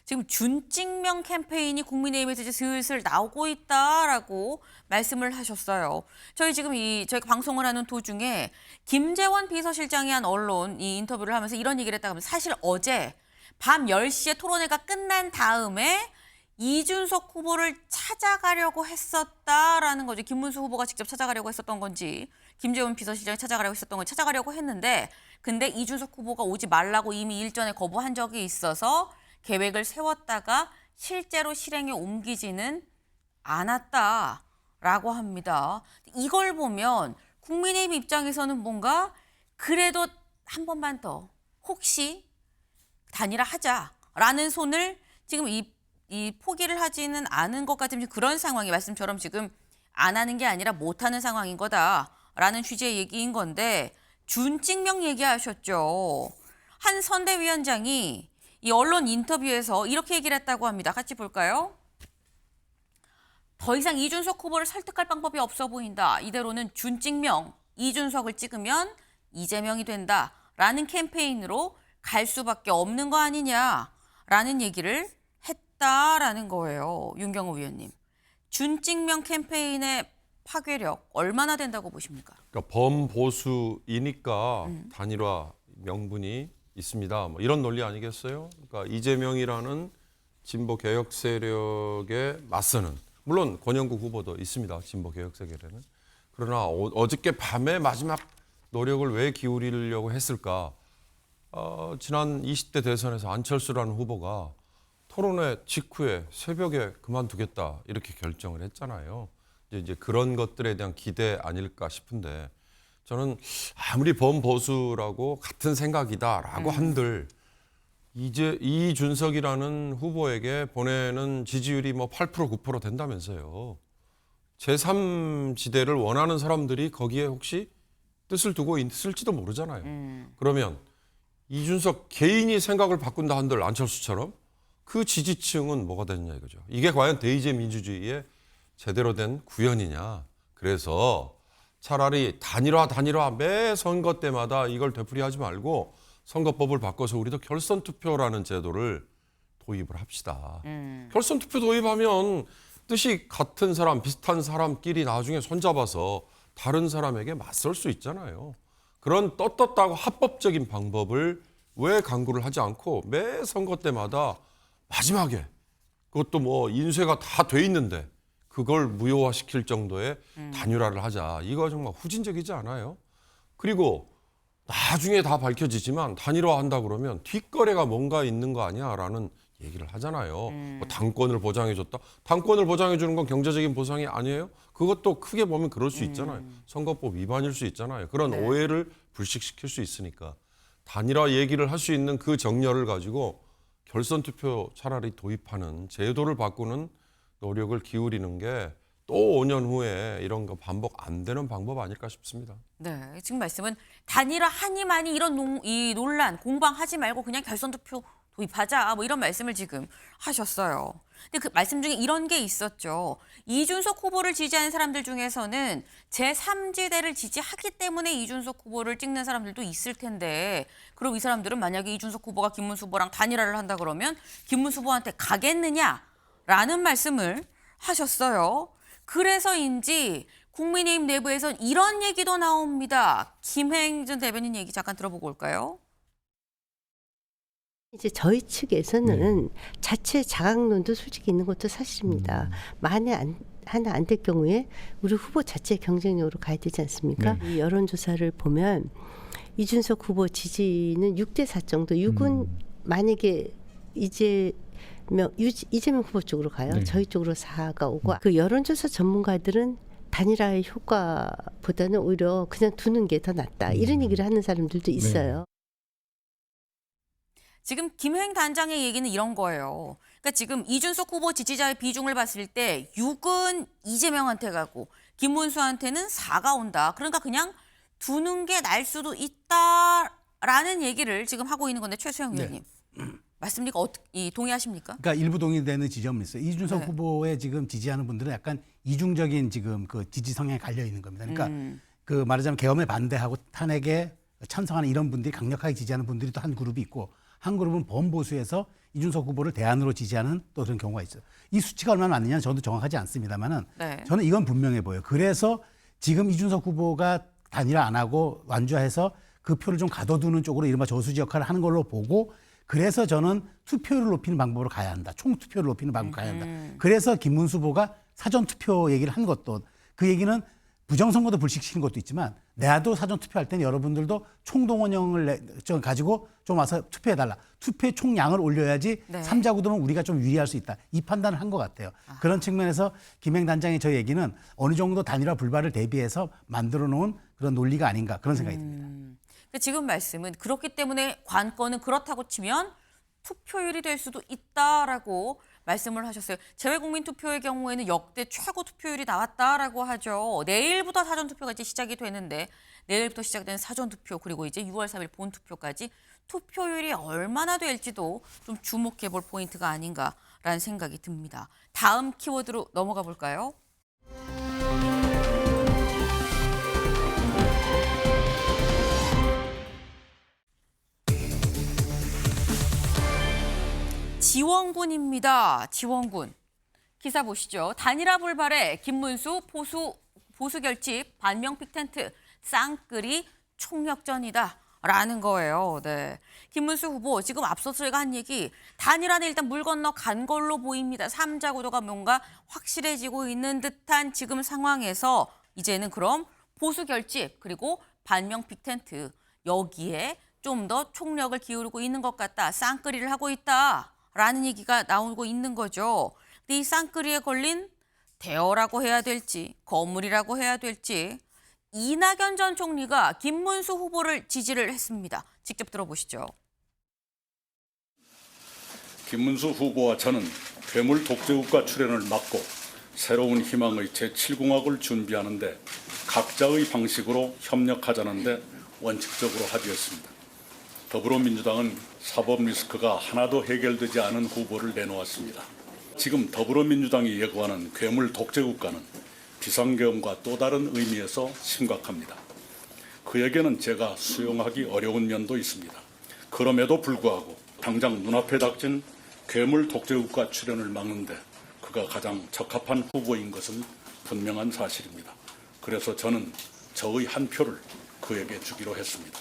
지금 준찍명 캠페인이 국민의힘에서 이제 슬슬 나오고 있다라고 말씀을 하셨어요. 저희 지금 저희가 방송을 하는 도중에 김재원 비서실장이 한 언론 이 인터뷰를 하면서 이런 얘기를 했다고 하면 사실 어제 밤 10시에 토론회가 끝난 다음에 이준석 후보를 찾아가려고 했었다라는 거죠. 김문수 후보가 직접 찾아가려고 했었던 건지 김재원 비서실장이 찾아가려고 했었던 건지 찾아가려고 했는데 근데 이준석 후보가 오지 말라고 이미 일전에 거부한 적이 있어서 계획을 세웠다가 실제로 실행에 옮기지는 않았다라고 합니다. 이걸 보면 국민의힘 입장에서는 뭔가 그래도 한 번만 더 혹시 단일화 하자라는 손을 지금 이 포기를 하지는 않은 것 같은 그런 상황이 말씀처럼 지금 안 하는 게 아니라 못 하는 상황인 거다라는 취지의 얘기인 건데 준찍명 얘기하셨죠. 한 선대위원장이 이 언론 인터뷰에서 이렇게 얘기를 했다고 합니다. 같이 볼까요? 더 이상 이준석 후보를 설득할 방법이 없어 보인다. 이대로는 준찍명, 이준석을 찍으면 이재명이 된다라는 캠페인으로 갈 수밖에 없는 거 아니냐라는 얘기를 했다라는 거예요. 윤경호 위원님. 준찍명 캠페인의 파괴력 얼마나 된다고 보십니까? 그러니까 범보수이니까 단일화 명분이 있습니다. 뭐 이런 논리 아니겠어요? 그러니까 이재명이라는 진보 개혁 세력에 맞서는 물론 권영국 후보도 있습니다. 진보 개혁 세력에는. 그러나 어저께 밤에 마지막 노력을 왜 기울이려고 했을까? 지난 20대 대선에서 안철수라는 후보가 토론회 직후에 새벽에 그만두겠다 이렇게 결정을 했잖아요. 이제 그런 것들에 대한 기대 아닐까 싶은데 저는 아무리 범보수라고 같은 생각이다라고 한들 이제 이준석이라는 후보에게 보내는 지지율이 뭐 8% 9% 된다면서요. 제3지대를 원하는 사람들이 거기에 혹시 뜻을 두고 있을지도 모르잖아요. 그러면 이준석 개인이 생각을 바꾼다 한들 안철수처럼 그 지지층은 뭐가 되느냐 이거죠. 이게 과연 대의제 민주주의의 제대로 된 구현이냐. 그래서 차라리 단일화 매 선거 때마다 이걸 되풀이하지 말고 선거법을 바꿔서 우리도 결선 투표라는 제도를 도입을 합시다. 결선 투표 도입하면 뜻이 같은 사람, 비슷한 사람끼리 나중에 손잡아서 다른 사람에게 맞설 수 있잖아요. 그런 떳떳하고 합법적인 방법을 왜 강구를 하지 않고 매 선거 때마다 마지막에 그것도 뭐 인쇄가 다 돼 있는데 그걸 무효화시킬 정도의 단일화를 하자. 이거 정말 후진적이지 않아요? 그리고 나중에 다 밝혀지지만 단일화한다 그러면 뒷거래가 뭔가 있는 거 아니야라는 얘기를 하잖아요. 뭐 당권을 보장해줬다. 당권을 보장해주는 건 경제적인 보상이 아니에요? 그것도 크게 보면 그럴 수 있잖아요. 선거법 위반일 수 있잖아요. 그런 오해를 불식시킬 수 있으니까 단일화 얘기를 할 수 있는 그 정렬을 가지고 결선 투표 차라리 도입하는 제도를 바꾸는 노력을 기울이는 게 또 5년 후에 이런 거 반복 안 되는 방법 아닐까 싶습니다. 네, 지금 말씀은 단일화 하니 많이 이런 이 논란 공방하지 말고 그냥 결선 투표 도입하자 뭐 이런 말씀을 지금 하셨어요. 근데 그 말씀 중에 이런 게 있었죠. 이준석 후보를 지지하는 사람들 중에서는 제3지대를 지지하기 때문에 이준석 후보를 찍는 사람들도 있을 텐데 그리고 이 사람들은 만약에 이준석 후보가 김문수 후보랑 단일화를 한다 그러면 김문수 후보한테 가겠느냐라는 말씀을 하셨어요. 그래서인지 국민의힘 내부에선 이런 얘기도 나옵니다. 김행 전 대변인 얘기 잠깐 들어보고 올까요? 이제 저희 측에서는 자체 자강론도 솔직히 있는 것도 사실입니다. 만에 하나 안 될 경우에 우리 후보 자체 경쟁력으로 가야 되지 않습니까? 이 여론조사를 보면 이준석 후보 지지는 6대4 정도. 6은 만약에 이재명 후보 쪽으로 가요. 저희 쪽으로 4가 오고 그 여론조사 전문가들은 단일화의 효과보다는 오히려 그냥 두는 게 더 낫다. 이런 얘기를 하는 사람들도 있어요. 지금 김행 단장의 얘기는 이런 거예요. 그러니까 지금 이준석 후보 지지자의 비중을 봤을 때 6은 이재명한테 가고 김문수한테는 4가 온다. 그러니까 그냥 두는 게 날 수도 있다라는 얘기를 지금 하고 있는 건데 최수영 의원님. 맞습니까? 동의하십니까? 그러니까 일부 동의되는 지점은 있어요. 이준석 네. 후보에 지금 지지하는 분들은 약간 이중적인 지금 그 지지 성향에 갈려 있는 겁니다. 그러니까 그 말하자면 계엄에 반대하고 탄핵에 찬성하는 이런 분들이 강력하게 지지하는 분들이 또 한 그룹이 있고 한 그룹은 범보수에서 이준석 후보를 대안으로 지지하는 또 그런 경우가 있어요. 이 수치가 얼마나 맞느냐는 저도 정확하지 않습니다만은 네. 저는 이건 분명해 보여요. 그래서 지금 이준석 후보가 단일화 안 하고 완주해서 그 표를 좀 가둬두는 쪽으로 이른바 저수지 역할을 하는 걸로 보고 그래서 저는 투표율을 높이는 방법으로 가야 한다. 총투표를 높이는 방법으로 가야 한다. 그래서 김문수 후보가 사전투표 얘기를 한 것도 그 얘기는 부정선거도 불식시키는 것도 있지만 내도 사전투표할 때는 여러분들도 총동원령을 가지고 좀 와서 투표해달라. 투표의 총량을 올려야지 네. 3자 구도는 우리가 좀 유리할 수 있다. 이 판단을 한 것 같아요. 그런 측면에서 김행 단장의 저 얘기는 어느 정도 단일화 불발을 대비해서 만들어 놓은 그런 논리가 아닌가 그런 생각이 듭니다. 지금 말씀은 그렇기 때문에 관건은 그렇다고 치면 투표율이 될 수도 있다라고 말씀을 하셨어요. 재외국민투표의 경우에는 역대 최고 투표율이 나왔다라고 하죠. 내일부터 사전투표가 이제 시작이 되는데 내일부터 시작되는 사전투표 그리고 이제 6월 3일 본투표까지 투표율이 얼마나 될지도 좀 주목해 볼 포인트가 아닌가라는 생각이 듭니다. 다음 키워드로 넘어가 볼까요? 지원군입니다. 지원군. 기사 보시죠. 단일화 불발에 김문수 보수 결집 반명 픽텐트 쌍끌이 총력전이다. 라는 거예요. 네. 김문수 후보 지금 앞서서 제가 한 얘기 단일화는 일단 물 건너 간 걸로 보입니다. 3자 구도가 뭔가 확실해지고 있는 듯한 지금 상황에서 이제는 그럼 보수 결집 그리고 반명 픽텐트 여기에 좀 더 총력을 기울이고 있는 것 같다. 쌍끌이를 하고 있다. 라는 얘기가 나오고 있는 거죠. 근데 이 쌍끌이에 걸린 대어라고 해야 될지 거물이라고 해야 될지 이낙연 전 총리가 김문수 후보를 지지를 했습니다. 직접 들어보시죠. 김문수 후보와 저는 괴물 독재국가 출현을 막고 새로운 희망의 제7공학을 준비하는데 각자의 방식으로 협력하자는데 원칙적으로 합의했습니다. 더불어민주당은 사법 리스크가 하나도 해결되지 않은 후보를 내놓았습니다. 지금 더불어민주당이 예고하는 괴물 독재 국가는 비상계엄과 또 다른 의미에서 심각합니다. 그에게는 제가 수용하기 어려운 면도 있습니다. 그럼에도 불구하고 당장 눈앞에 닥친 괴물 독재 국가 출현을 막는데 그가 가장 적합한 후보인 것은 분명한 사실입니다. 그래서 저는 저의 한 표를 그에게 주기로 했습니다.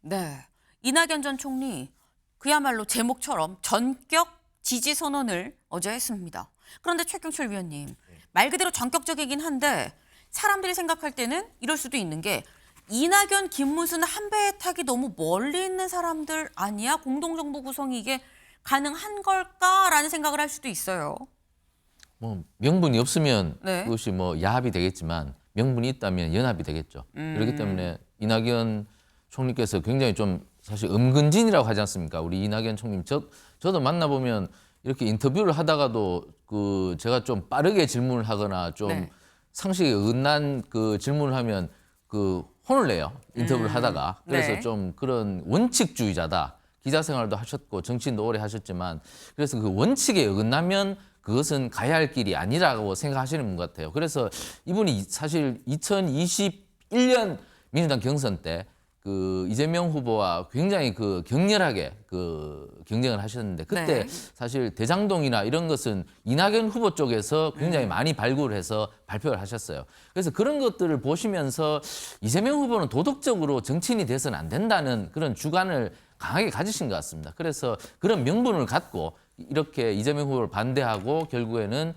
네, 이낙연 전 총리 그야말로 제목처럼 전격 지지 선언을 어제 했습니다. 그런데 최경철 위원님, 말 그대로 전격적이긴 한데 사람들이 생각할 때는 이럴 수도 있는 게 이낙연, 김문수는 한 배에 타기 너무 멀리 있는 사람들 아니야? 공동정부 구성이 이게 가능한 걸까라는 생각을 할 수도 있어요. 뭐 명분이 없으면 네. 그것이 뭐 야합이 되겠지만 명분이 있다면 연합이 되겠죠. 그렇기 때문에 이낙연 총리께서 굉장히 좀 사실 은근진이라고 하지 않습니까? 우리 이낙연 총리 저도 만나보면 이렇게 인터뷰를 하다가도 그 제가 좀 빠르게 질문을 하거나 좀 네. 상식에 어긋난 그 질문을 하면 그 혼을 내요. 인터뷰를 하다가. 그래서 네. 좀 그런 원칙주의자다. 기자 생활도 하셨고 정치인도 오래 하셨지만 그래서 그 원칙에 어긋나면 그것은 가야 할 길이 아니라고 생각하시는 분 같아요. 그래서 이분이 사실 2021년 민주당 경선 때 그 이재명 후보와 굉장히 그 격렬하게 그 경쟁을 하셨는데 그때 네. 사실 대장동이나 이런 것은 이낙연 후보 쪽에서 굉장히 많이 발굴을 해서 발표를 하셨어요. 그래서 그런 것들을 보시면서 이재명 후보는 도덕적으로 정치인이 돼서는 안 된다는 그런 주관을 강하게 가지신 것 같습니다. 그래서 그런 명분을 갖고 이렇게 이재명 후보를 반대하고 결국에는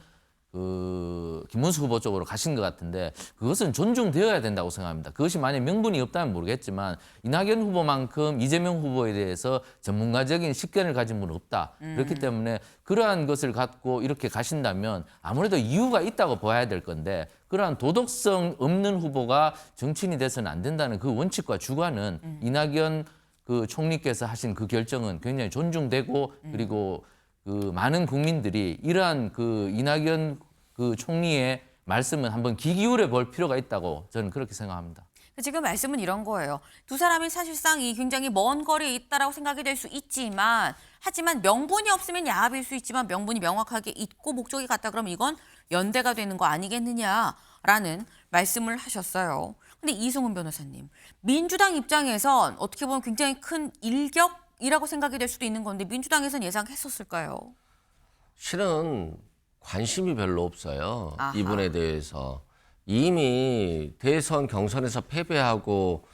그 김문수 후보 쪽으로 가신 것 같은데 그것은 존중되어야 된다고 생각합니다. 그것이 만약 명분이 없다면 모르겠지만 이낙연 후보만큼 이재명 후보에 대해서 전문가적인 식견을 가진 분은 없다. 그렇기 때문에 그러한 것을 갖고 이렇게 가신다면 아무래도 이유가 있다고 봐야 될 건데 그러한 도덕성 없는 후보가 정치인이 돼서는 안 된다는 그 원칙과 주관은 이낙연 그 총리께서 하신 그 결정은 굉장히 존중되고 그리고 그 많은 국민들이 이러한 그 이낙연 그 총리의 말씀은 한번 귀 기울여 볼 필요가 있다고 저는 그렇게 생각합니다. 지금 말씀은 이런 거예요. 두 사람이 사실상 이 굉장히 먼 거리에 있다라고 생각이 될 수 있지만 하지만 명분이 없으면 야합일 수 있지만 명분이 명확하게 있고 목적이 같다 그러면 이건 연대가 되는 거 아니겠느냐라는 말씀을 하셨어요. 근데 이승훈 변호사님, 민주당 입장에선 어떻게 보면 굉장히 큰 일격이라고 생각이 될 수도 있는 건데 민주당에선 예상했었을까요? 실은 관심이 별로 없어요. 아하. 이분에 대해서. 이미 대선 경선에서 패배하고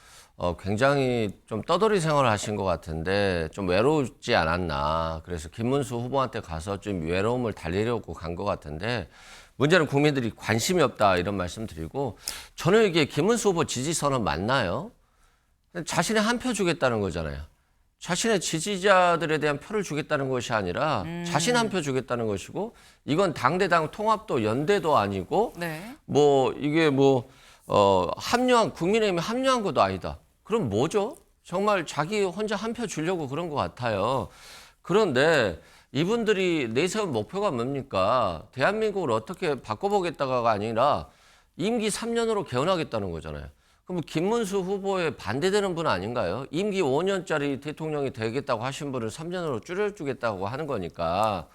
굉장히 좀 떠돌이 생활을 하신 것 같은데 좀 외롭지 않았나. 그래서 김문수 후보한테 가서 좀 외로움을 달래려고 간 것 같은데 문제는 국민들이 관심이 없다 이런 말씀 드리고 저는 이게 김문수 후보 지지선은 맞나요? 자신의 한 표 주겠다는 거잖아요. 자신의 지지자들에 대한 표를 주겠다는 것이 아니라 자신 한 표 주겠다는 것이고 이건 당대당 통합도 연대도 아니고 네. 뭐 이게 뭐 합류한 국민의힘이 합류한 것도 아니다. 그럼 뭐죠? 정말 자기 혼자 한 표 주려고 그런 것 같아요. 그런데 이분들이 내세운 목표가 뭡니까? 대한민국을 어떻게 바꿔보겠다가 아니라 임기 3년으로 개헌하겠다는 거잖아요. 그럼 김문수 후보에 반대되는 분 아닌가요? 임기 5년짜리 대통령이 되겠다고 하신 분을 3년으로 줄여주겠다고 하는 거니까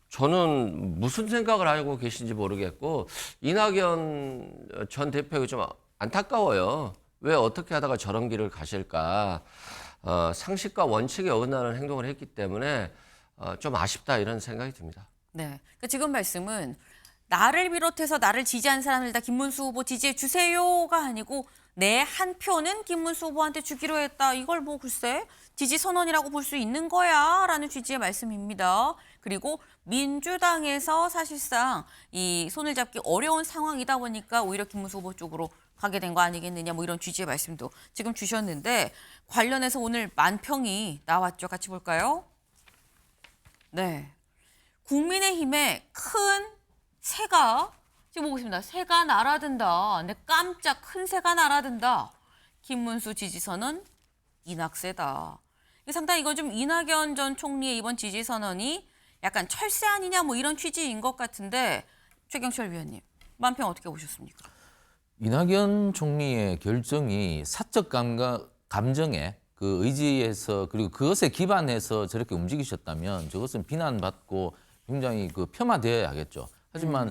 저는 무슨 생각을 하고 계신지 모르겠고 이낙연 전 대표가 좀 안타까워요. 왜 어떻게 하다가 저런 길을 가실까. 상식과 원칙에 어긋나는 행동을 했기 때문에 좀 아쉽다 이런 생각이 듭니다. 네. 그러니까 지금 말씀은 나를 비롯해서 나를 지지한 사람들 다 김문수 후보 지지해 주세요가 아니고 내 한 표는 김문수 후보한테 주기로 했다. 이걸 뭐 글쎄 지지 선언이라고 볼 수 있는 거야 라는 취지의 말씀입니다. 그리고 민주당에서 사실상 이 손을 잡기 어려운 상황이다 보니까 오히려 김문수 후보 쪽으로 가게 된 거 아니겠느냐 뭐 이런 취지의 말씀도 지금 주셨는데 관련해서 오늘 만평이 나왔죠. 같이 볼까요? 네. 국민의힘의 큰 새가 지금 보고 있습니다. 새가 날아든다. 내 깜짝 큰 새가 날아든다. 김문수 지지선언 이낙세다. 상당히 이건 좀 이낙연 전 총리의 이번 지지선언이 약간 철새 아니냐 뭐 이런 취지인 것 같은데 최경철 위원님 만평 어떻게 보셨습니까? 이낙연 총리의 결정이 사적 감정에 그 의지에서 그리고 그것에 기반해서 저렇게 움직이셨다면 저것은 비난받고 굉장히 그 폄하되어야겠죠. 하지만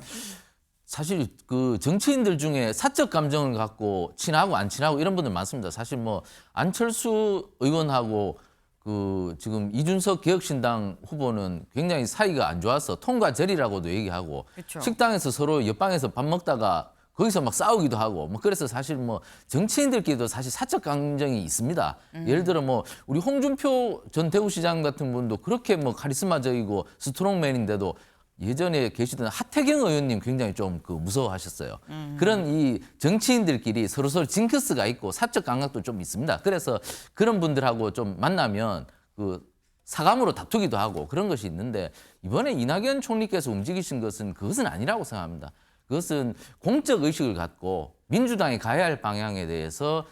사실 그 정치인들 중에 사적 감정을 갖고 친하고 안 친하고 이런 분들 많습니다. 사실 뭐 안철수 의원하고 그 지금 이준석 개혁신당 후보는 굉장히 사이가 안 좋아서 통과절이라고도 얘기하고 그쵸. 식당에서 서로 옆방에서 밥 먹다가 거기서 막 싸우기도 하고 뭐 그래서 사실 뭐 정치인들끼리도 사실 사적 감정이 있습니다. 예를 들어 뭐 우리 홍준표 전 대구시장 같은 분도 그렇게 뭐 카리스마적이고 스트롱맨인데도 예전에 계시던 하태경 의원님 굉장히 좀 그 무서워하셨어요. 그런 이 정치인들끼리 서로서로 징크스가 있고 사적 감각도 좀 있습니다. 그래서 그런 분들하고 좀 만나면 그 사감으로 다투기도 하고 그런 것이 있는데 이번에 이낙연 총리께서 움직이신 그것은 아니라고 생각합니다. 그것은 공적 의식을 갖고 민주당이 가야 할 방향에 대해서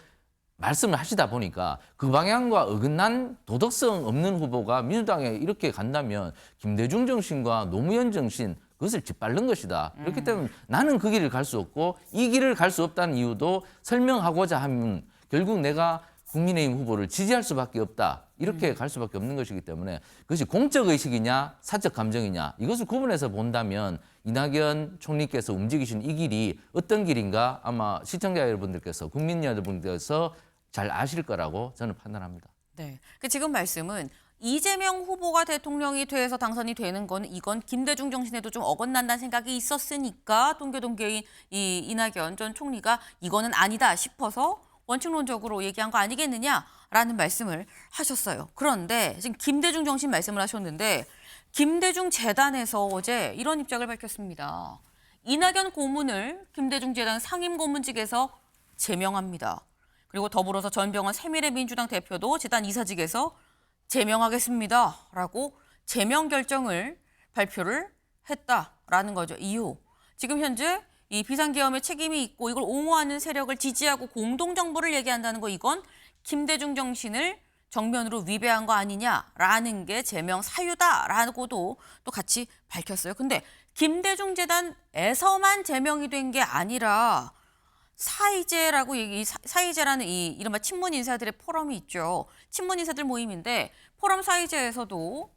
말씀을 하시다 보니까 그 방향과 어긋난 도덕성 없는 후보가 민주당에 이렇게 간다면 김대중 정신과 노무현 정신 그것을 짓밟는 것이다. 그렇기 때문에 나는 그 길을 갈 수 없고 이 길을 갈 수 없다는 이유도 설명하고자 하면 결국 내가 국민의힘 후보를 지지할 수밖에 없다. 이렇게 갈 수밖에 없는 것이기 때문에 그것이 공적 의식이냐 사적 감정이냐 이것을 구분해서 본다면 이낙연 총리께서 움직이신 이 길이 어떤 길인가 아마 시청자 여러분들께서 국민 여러분들께서 잘 아실 거라고 저는 판단합니다. 네. 그 지금 말씀은 이재명 후보가 대통령이 돼서 당선이 되는 건 이건 김대중 정신에도 좀 어긋난다는 생각이 있었으니까 동교동계인 이 이낙연 전 총리가 이거는 아니다 싶어서 원칙론적으로 얘기한 거 아니겠느냐라는 말씀을 하셨어요. 그런데 지금 김대중 정신 말씀을 하셨는데 김대중 재단에서 어제 이런 입장을 밝혔습니다. 이낙연 고문을 김대중 재단 상임 고문직에서 제명합니다. 그리고 더불어서 전병헌 새미래민주당 대표도 재단 이사직에서 제명하겠습니다라고 제명 결정을 발표를 했다라는 거죠. 이유. 지금 현재 이 비상계엄에 책임이 있고 이걸 옹호하는 세력을 지지하고 공동정부를 얘기한다는 거 이건 김대중 정신을 정면으로 위배한 거 아니냐라는 게 제명 사유다라고도 또 같이 밝혔어요. 근데 김대중 재단에서만 제명이 된 게 아니라 사이제라고 사이제라는 이 이른바 친문 인사들의 포럼이 있죠. 친문 인사들 모임인데 포럼 사이제에서도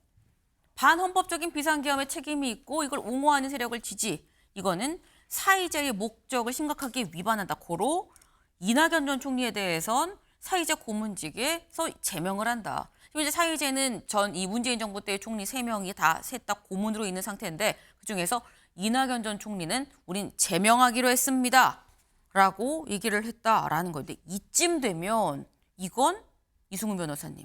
반헌법적인 비상계엄에 책임이 있고 이걸 옹호하는 세력을 지지 이거는 사이제의 목적을 심각하게 위반한다. 고로 이낙연 전 총리에 대해선 사이제 고문직에서 제명을 한다. 지금 이제 사이제는 전 이 문재인 정부 때의 총리 3명이 셋 다 고문으로 있는 상태인데 그중에서 이낙연 전 총리는 우린 제명하기로 했습니다. 라고 얘기를 했다라는 건데 이쯤 되면 이건 이승훈 변호사님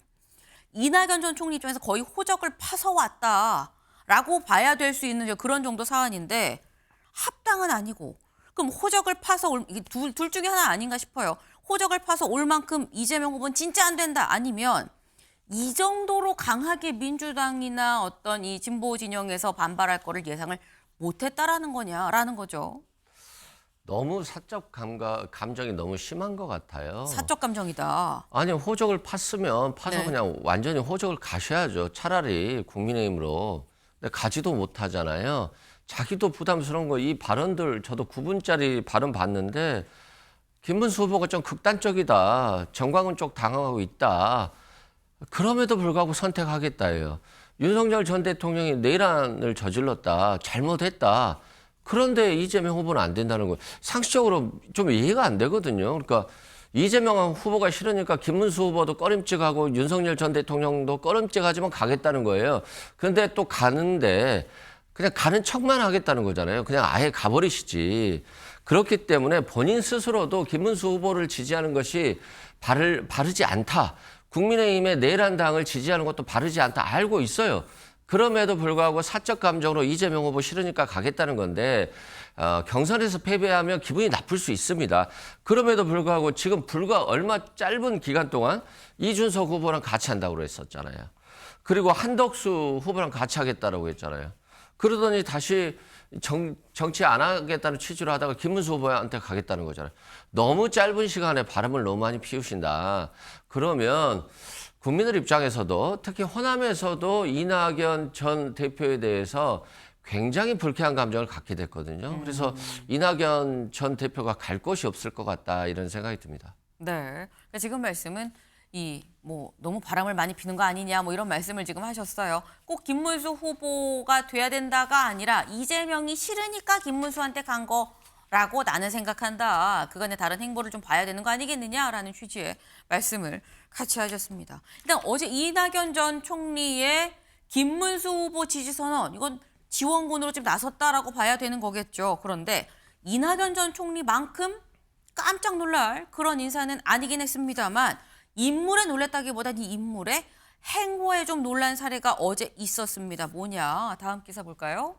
이낙연 전 총리 입장에서 거의 호적을 파서 왔다라고 봐야 될 수 있는 그런 정도 사안인데 합당은 아니고 그럼 호적을 파서 이게 둘 중에 하나 아닌가 싶어요. 호적을 파서 올 만큼 이재명 후보는 진짜 안 된다 아니면 이 정도로 강하게 민주당이나 어떤 이 진보 진영에서 반발할 거를 예상을 못했다라는 거냐라는 거죠. 너무 사적 감정이 너무 심한 것 같아요. 사적 감정이다. 아니 호적을 팠으면 파서 네. 그냥 완전히 호적을 가셔야죠. 차라리 국민의힘으로. 근데 가지도 못하잖아요. 자기도 부담스러운 거 이 발언들 저도 9분짜리 발언 봤는데 김문수 후보가 좀 극단적이다. 정광훈 쪽 당하고 있다. 그럼에도 불구하고 선택하겠다예요. 윤석열 전 대통령이 내란을 저질렀다. 잘못했다. 그런데 이재명 후보는 안 된다는 거예요. 상식적으로 좀 이해가 안 되거든요. 그러니까 이재명 후보가 싫으니까 김문수 후보도 꺼림칙하고 윤석열 전 대통령도 꺼림칙하지만 가겠다는 거예요. 그런데 또 가는데 그냥 가는 척만 하겠다는 거잖아요. 그냥 아예 가버리시지. 그렇기 때문에 본인 스스로도 김문수 후보를 지지하는 것이 바르지 않다. 국민의힘의 내란당을 지지하는 것도 바르지 않다. 알고 있어요. 그럼에도 불구하고 사적 감정으로 이재명 후보 싫으니까 가겠다는 건데 경선에서 패배하면 기분이 나쁠 수 있습니다. 그럼에도 불구하고 지금 불과 얼마 짧은 기간 동안 이준석 후보랑 같이 한다고 그랬었잖아요. 그리고 한덕수 후보랑 같이 하겠다라고 했잖아요. 그러더니 다시 정치 안 하겠다는 취지로 하다가 김문수 후보한테 가겠다는 거잖아요. 너무 짧은 시간에 바람을 너무 많이 피우신다. 그러면 국민들 입장에서도 특히 호남에서도 이낙연 전 대표에 대해서 굉장히 불쾌한 감정을 갖게 됐거든요. 그래서 이낙연 전 대표가 갈 곳이 없을 것 같다 이런 생각이 듭니다. 네. 그러니까 지금 말씀은 너무 바람을 많이 피는 거 아니냐 이런 말씀을 지금 하셨어요. 꼭 김문수 후보가 돼야 된다가 아니라 이재명이 싫으니까 김문수한테 간 거라고 나는 생각한다. 그간의 다른 행보를 좀 봐야 되는 거 아니겠느냐라는 취지의 말씀을 같이 하셨습니다. 일단 어제 이낙연 전 총리의 김문수 후보 지지 선언, 이건 지원군으로 지금 나섰다라고 봐야 되는 거겠죠. 그런데 이낙연 전 총리만큼 깜짝 놀랄 그런 인사는 아니긴 했습니다만 인물에 놀랬다기보다는 이 인물의 행보에 좀 놀란 사례가 어제 있었습니다. 뭐냐? 다음 기사 볼까요?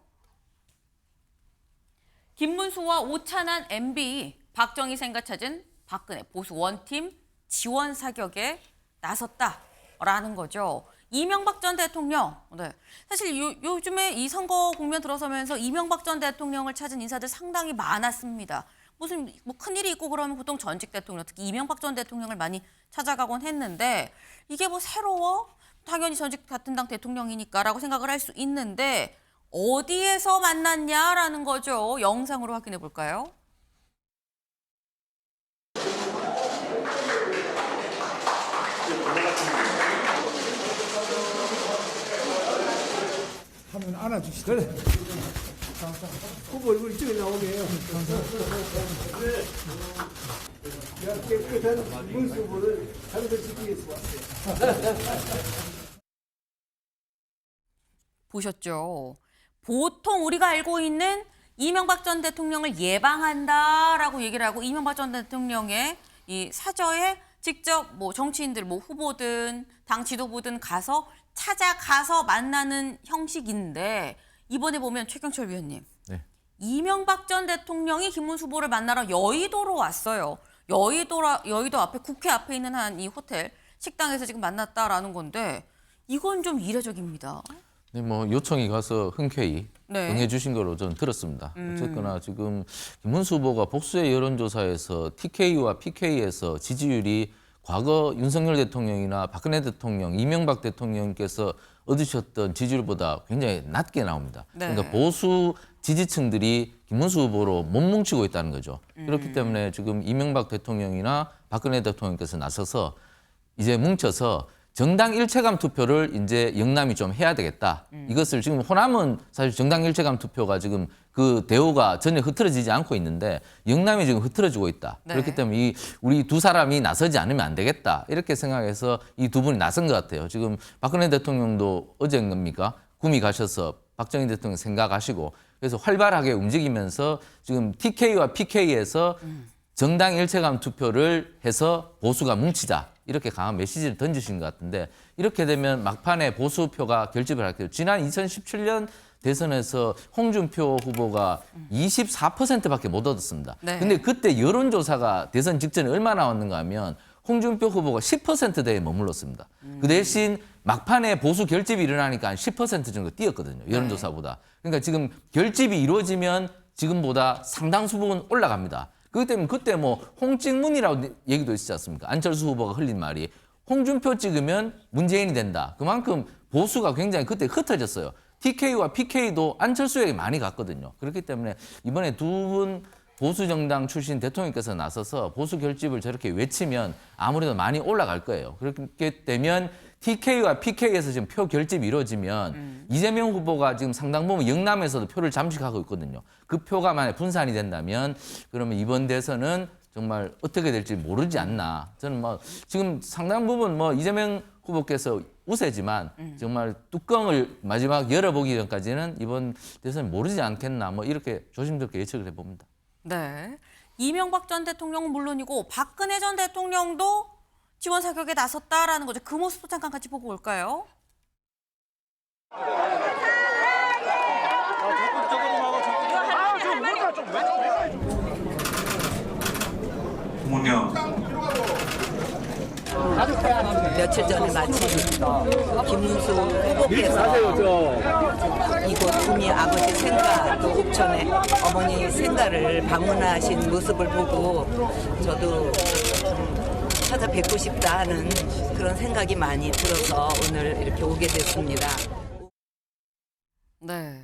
김문수와 오찬한 MB, 박정희 생가 찾은 박근혜 보수 원팀 지원 사격에 나섰다라는 거죠. 이명박 전 대통령, 네. 사실 요즘에 이 선거 국면 들어서면서 이명박 전 대통령을 찾은 인사들 상당히 많았습니다. 무슨 큰일이 있고 그러면 보통 전직 대통령, 특히 이명박 전 대통령을 많이 찾아가곤 했는데 이게 새로워? 당연히 전직 같은 당 대통령이니까라고 생각을 할 수 있는데 어디에서 만났냐라는 거죠. 영상으로 확인해 볼까요? 한번 안아주시죠. 그래. 후보 얼굴 이쪽에 나오게 해요. 깨끗한 문수 후보를 당선시키기 위해서 왔어요. 보셨죠? 보통 우리가 알고 있는 이명박 전 대통령을 예방한다라고 얘기를 하고 이명박 전 대통령의 이 사저에 직접 정치인들, 후보든 당 지도부든 찾아가서 만나는 형식인데 이번에 보면 최경철 위원님, 네. 이명박 전 대통령이 김문수 후보를 만나러 여의도로 왔어요. 여의도 앞에 국회 앞에 있는 한 이 호텔 식당에서 지금 만났다라는 건데 이건 좀 이례적입니다. 네, 요청이 가서 흔쾌히 네. 응해주신 거로 저는 들었습니다. 어쨌거나 지금 김문수 후보가 복수의 여론조사에서 TK와 PK에서 지지율이 과거 윤석열 대통령이나 박근혜 대통령, 이명박 대통령께서 얻으셨던 지지율보다 굉장히 낮게 나옵니다. 네. 그러니까 보수 지지층들이 김문수 후보로 못 뭉치고 있다는 거죠. 그렇기 때문에 지금 이명박 대통령이나 박근혜 대통령께서 나서서 이제 뭉쳐서 정당 일체감 투표를 이제 영남이 좀 해야 되겠다. 이것을 지금 호남은 사실 정당 일체감 투표가 지금 그 대우가 전혀 흐트러지지 않고 있는데 영남이 지금 흐트러지고 있다. 네. 그렇기 때문에 우리 두 사람이 나서지 않으면 안 되겠다. 이렇게 생각해서 이 두 분이 나선 것 같아요. 지금 박근혜 대통령도 어제입니까? 구미 가셔서 박정희 대통령 생각하시고 그래서 활발하게 움직이면서 지금 TK와 PK에서 정당 일체감 투표를 해서 보수가 뭉치자. 이렇게 강한 메시지를 던지신 것 같은데 이렇게 되면 막판에 보수표가 결집을 할게요. 지난 2017년 대선에서 홍준표 후보가 24%밖에 못 얻었습니다. 네. 근데 그때 여론조사가 대선 직전에 얼마 나왔는가 하면 홍준표 후보가 10%대에 머물렀습니다. 그 대신 막판에 보수 결집이 일어나니까 한 10% 정도 뛰었거든요. 여론조사보다. 그러니까 지금 결집이 이루어지면 지금보다 상당수 부분 올라갑니다. 그렇기 때문에 그때 홍찍문이라고 얘기도 있지 않습니까? 안철수 후보가 흘린 말이 홍준표 찍으면 문재인이 된다. 그만큼 보수가 굉장히 그때 흩어졌어요. TK와 PK도 안철수에게 많이 갔거든요. 그렇기 때문에 이번에 두 분 보수 정당 출신 대통령께서 나서서 보수 결집을 저렇게 외치면 아무래도 많이 올라갈 거예요. 그렇게 되면 TK와 PK에서 지금 표 결집이 이루어지면 이재명 후보가 지금 상당 부분 영남에서도 표를 잠식하고 있거든요. 그 표가 만약 분산이 된다면 그러면 이번 대선은 정말 어떻게 될지 모르지 않나. 저는 지금 상당 부분 이재명 후보께서 우세지만 정말 뚜껑을 마지막 열어보기 전까지는 이번 대선 모르지 않겠나 이렇게 조심스럽게 예측을 해봅니다. 네. 이명박 전 대통령은 물론이고 박근혜 전 대통령도 지원 사격에 나섰다라는 거죠. 그 모습도 잠깐 같이 보고 올까요? 며칠 전에 마침 김문수 후보께서 이곳 구미 아버지 생가 또 옥천에 어머니 생가를 방문하신 모습을 보고 저도 찾아뵙고 싶다 하는 그런 생각이 많이 들어서 오늘 이렇게 오게 됐습니다. 네.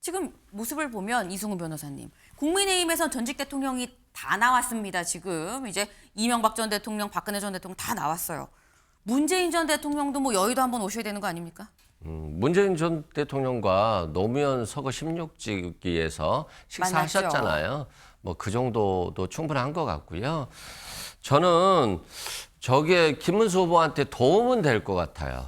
지금 모습을 보면 이승우 변호사님, 국민의힘에서 전직 대통령이 다 나왔습니다. 지금 이제 이명박 전 대통령, 박근혜 전 대통령 다 나왔어요. 문재인 전 대통령도 뭐 여의도 한번 오셔야 되는 거 아닙니까? 문재인 전 대통령과 노무현 서거 16기에서 식사하셨잖아요. 뭐 그 정도도 충분한 것 같고요. 저는 저게 김문수 후보한테 도움은 될 것 같아요.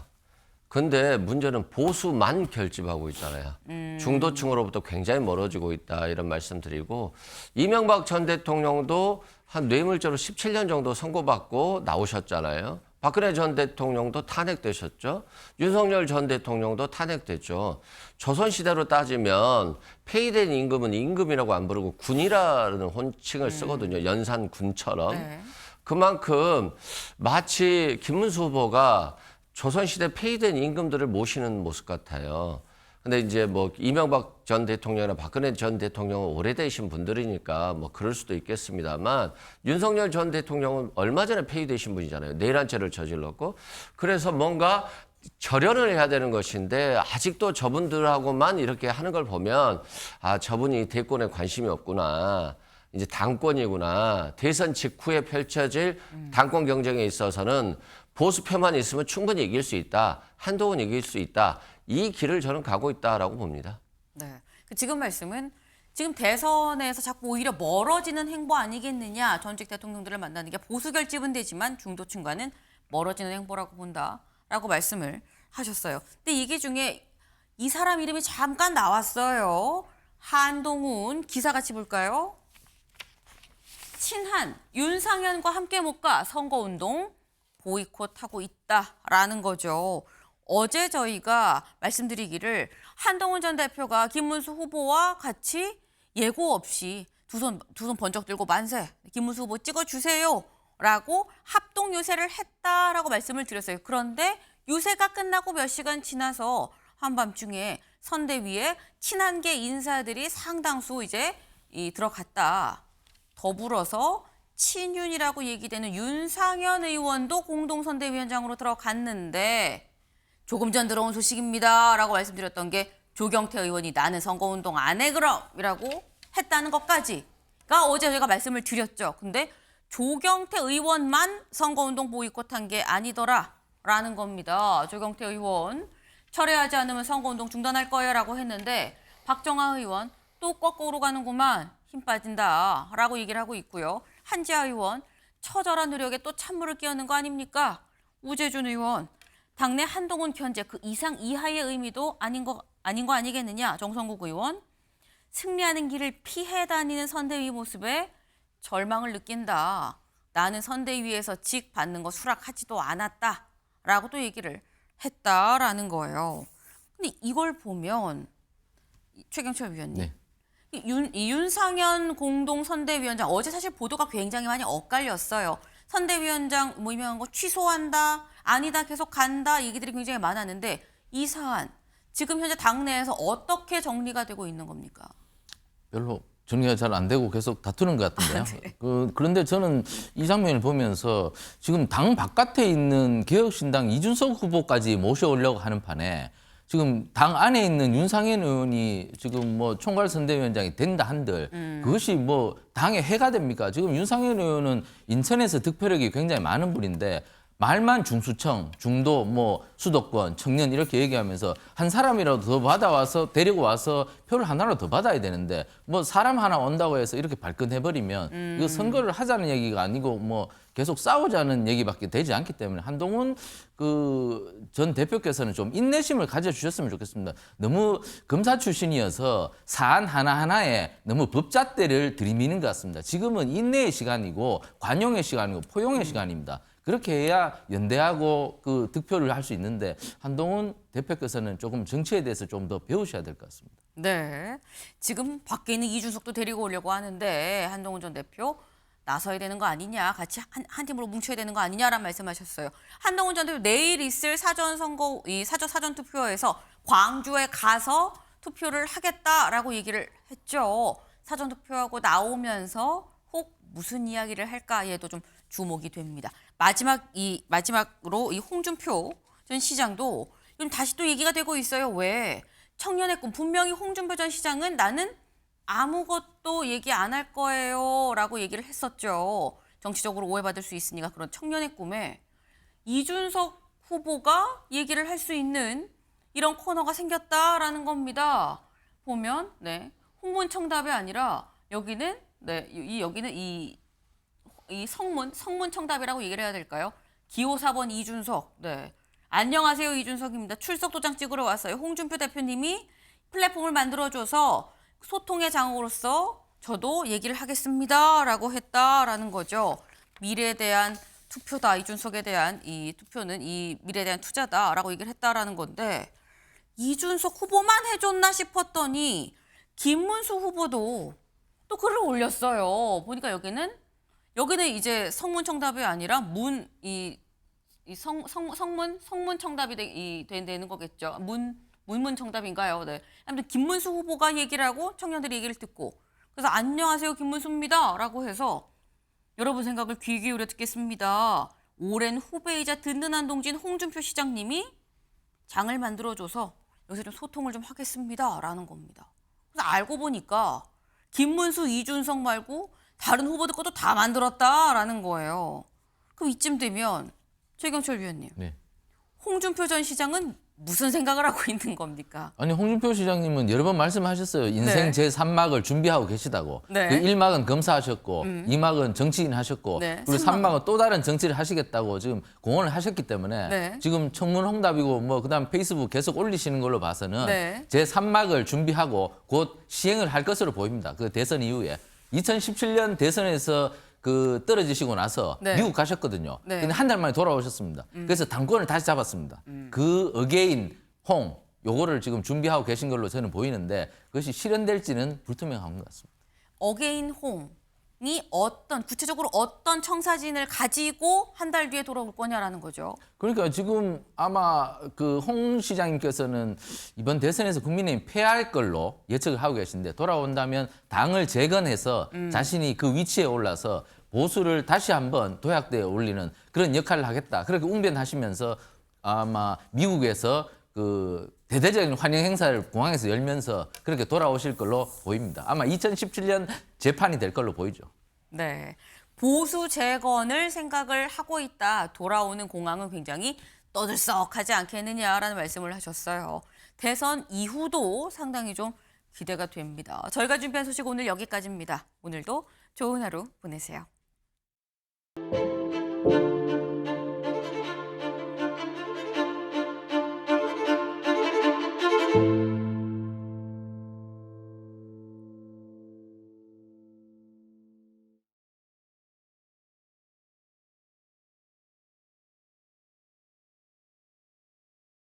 근데 문제는 보수만 결집하고 있잖아요. 중도층으로부터 굉장히 멀어지고 있다 이런 말씀드리고, 이명박 전 대통령도 한 뇌물죄로 17년 정도 선고받고 나오셨잖아요. 박근혜 전 대통령도 탄핵되셨죠. 윤석열 전 대통령도 탄핵됐죠. 조선시대로 따지면 폐위된 임금은 임금이라고 안 부르고 군이라는 혼칭을 쓰거든요. 연산군처럼. 네. 그만큼 마치 김문수 후보가 조선시대 폐위된 임금들을 모시는 모습 같아요. 근데 이제 뭐 이명박 전 대통령이나 박근혜 전 대통령은 오래되신 분들이니까 뭐 그럴 수도 있겠습니다만, 윤석열 전 대통령은 얼마 전에 폐위되신 분이잖아요. 내란죄를 저질렀고. 그래서 뭔가 절연을 해야 되는 것인데 아직도 저분들하고만 이렇게 하는 걸 보면, 아, 저분이 대권에 관심이 없구나. 이제 당권이구나. 대선 직후에 펼쳐질 당권 경쟁에 있어서는 보수표만 있으면 충분히 이길 수 있다. 한동훈 이길 수 있다. 이 길을 저는 가고 있다라고 봅니다. 네. 지금 말씀은 지금 대선에서 자꾸 오히려 멀어지는 행보 아니겠느냐. 전직 대통령들을 만나는 게 보수 결집은 되지만 중도층과는 멀어지는 행보라고 본다라고 말씀을 하셨어요. 근데 이게 중에 이 사람 이름이 잠깐 나왔어요. 한동훈 기사 같이 볼까요? 친한 윤상현과 함께 못 가 선거운동 보이콧하고 있다라는 거죠. 어제 저희가 말씀드리기를 한동훈 전 대표가 김문수 후보와 같이 예고 없이 두 손 번쩍 들고 만세, 김문수 후보 찍어주세요 라고 합동 유세를 했다라고 말씀을 드렸어요. 그런데 유세가 끝나고 몇 시간 지나서 한밤중에 선대위에 친한계 인사들이 상당수 이제 들어갔다. 더불어서 친윤이라고 얘기되는 윤상현 의원도 공동선대위원장으로 들어갔는데, 조금 전 들어온 소식입니다 라고 말씀드렸던 게 조경태 의원이 나는 선거운동 안 해 그럼 이라고 했다는 것까지가 어제 저희가 말씀을 드렸죠. 근데 조경태 의원만 선거운동 보이콧한 게 아니더라 라는 겁니다. 조경태 의원 철회하지 않으면 선거운동 중단할 거예요 라고 했는데, 박정아 의원 또 거꾸로 가는구만, 힘 빠진다 라고 얘기를 하고 있고요. 한지아 의원 처절한 노력에 또 찬물을 끼얹는 거 아닙니까? 우재준 의원 당내 한동훈 견제 그 이상 이하의 의미도 아닌 거 아니겠느냐. 정성국 의원 승리하는 길을 피해 다니는 선대위 모습에 절망을 느낀다. 나는 선대위에서 직 받는 거 수락하지도 않았다라고 또 얘기를 했다라는 거예요. 근데 이걸 보면 최경철 위원님, 네. 윤상현 공동선대위원장 어제 사실 보도가 굉장히 많이 엇갈렸어요. 선대위원장 임명한 거 취소한다, 아니다, 계속 간다 얘기들이 굉장히 많았는데, 이 사안 지금 현재 당내에서 어떻게 정리가 되고 있는 겁니까? 별로 정리가 잘 안 되고 계속 다투는 것 같은데요. 네. 그런데 저는 이 장면을 보면서 지금 당 바깥에 있는 개혁신당 이준석 후보까지 모셔오려고 하는 판에 지금 당 안에 있는 윤상현 의원이 지금 뭐 총괄선대위원장이 된다 한들 그것이 뭐 당에 해가 됩니까? 지금 윤상현 의원은 인천에서 득표력이 굉장히 많은 분인데 말만 중수청, 중도, 뭐 수도권, 청년 이렇게 얘기하면서 한 사람이라도 더 받아와서 데리고 와서 표를 하나라도 더 받아야 되는데 뭐 사람 하나 온다고 해서 이렇게 발끈해버리면 이거 선거를 하자는 얘기가 아니고 뭐 계속 싸우자는 얘기밖에 되지 않기 때문에 한동훈 그 전 대표께서는 좀 인내심을 가져주셨으면 좋겠습니다. 너무 검사 출신이어서 사안 하나하나에 너무 법잣대를 들이미는 것 같습니다. 지금은 인내의 시간이고 관용의 시간이고 포용의 시간입니다. 그렇게 해야 연대하고 그 득표를 할 수 있는데 한동훈 대표께서는 조금 정치에 대해서 좀 더 배우셔야 될 것 같습니다. 네. 지금 밖에 있는 이준석도 데리고 오려고 하는데 한동훈 전 대표 나서야 되는 거 아니냐, 같이 한 팀으로 뭉쳐야 되는 거 아니냐라는 말씀하셨어요. 한동훈 전 대표 내일 있을 사전 투표에서 광주에 가서 투표를 하겠다라고 얘기를 했죠. 사전 투표하고 나오면서 혹 무슨 이야기를 할까에도 좀 주목이 됩니다. 마지막으로 이 홍준표 전 시장도 지금 다시 또 얘기가 되고 있어요. 왜? 청년의 꿈. 분명히 홍준표 전 시장은 나는 아무것도 얘기 안 할 거예요 라고 얘기를 했었죠. 정치적으로 오해받을 수 있으니까 그런 청년의 꿈에 이준석 후보가 얘기를 할 수 있는 이런 코너가 생겼다라는 겁니다. 보면 홍문청답이 아니라 여기는 여기는 이 성문청답이라고 얘기를 해야 될까요? 기호 4번 이준석. 안녕하세요 이준석입니다. 출석 도장 찍으러 왔어요. 홍준표 대표님이 플랫폼을 만들어줘서 소통의 장으로서 저도 얘기를 하겠습니다라고 했다라는 거죠. 미래에 대한 투표다. 이준석에 대한 이 투표는 이 미래에 대한 투자다라고 얘기를 했다라는 건데 이준석 후보만 해줬나 싶었더니 김문수 후보도 또 글을 올렸어요. 보니까 여기는 이제 성문청답이 아니라 성문청답이 되는 거겠죠. 문문청답인가요? 아무튼 김문수 후보가 얘기를 하고 청년들이 얘기를 듣고 그래서 안녕하세요 김문수입니다라고 해서 여러분 생각을 귀 기울여 듣겠습니다. 오랜 후배이자 든든한 동진 홍준표 시장님이 장을 만들어줘서 여기서 좀 소통을 좀 하겠습니다라는 겁니다. 그래서 알고 보니까 김문수, 이준석 말고 다른 후보들 것도 다 만들었다라는 거예요. 그럼 이쯤 되면 최경철 위원님, 홍준표 전 시장은 무슨 생각을 하고 있는 겁니까? 아니 홍준표 시장님은 여러 번 말씀하셨어요. 인생 제3막을 준비하고 계시다고. 그 1막은 검사하셨고 2막은 정치인 하셨고 그리고 3막은 또 다른 정치를 하시겠다고 지금 공언을 하셨기 때문에 지금 청문홍답이고 뭐 그다음 페이스북 계속 올리시는 걸로 봐서는 제3막을 준비하고 곧 시행을 할 것으로 보입니다. 그 대선 이후에 2017년 대선에서 떨어지시고 나서 미국 가셨거든요. 근데 한 달 만에 돌아오셨습니다. 그래서 당권을 다시 잡았습니다. 그 어게인 홍 요거를 지금 준비하고 계신 걸로 저는 보이는데 그것이 실현될지는 불투명한 것 같습니다. 어게인 홍이 구체적으로 어떤 청사진을 가지고 한 달 뒤에 돌아올 거냐라는 거죠. 그러니까 지금 아마 그 홍 시장님께서는 이번 대선에서 국민의힘 패할 걸로 예측을 하고 계신데 돌아온다면 당을 재건해서 자신이 그 위치에 올라서 보수를 다시 한번 도약대에 올리는 그런 역할을 하겠다. 그렇게 웅변하시면서 아마 미국에서 그 대대적인 환영 행사를 공항에서 열면서 그렇게 돌아오실 걸로 보입니다. 아마 2017년 재판이 될 걸로 보이죠. 보수 재건을 생각을 하고 있다. 돌아오는 공항은 굉장히 떠들썩하지 않겠느냐라는 말씀을 하셨어요. 대선 이후도 상당히 좀 기대가 됩니다. 저희가 준비한 소식 오늘 여기까지입니다. 오늘도 좋은 하루 보내세요.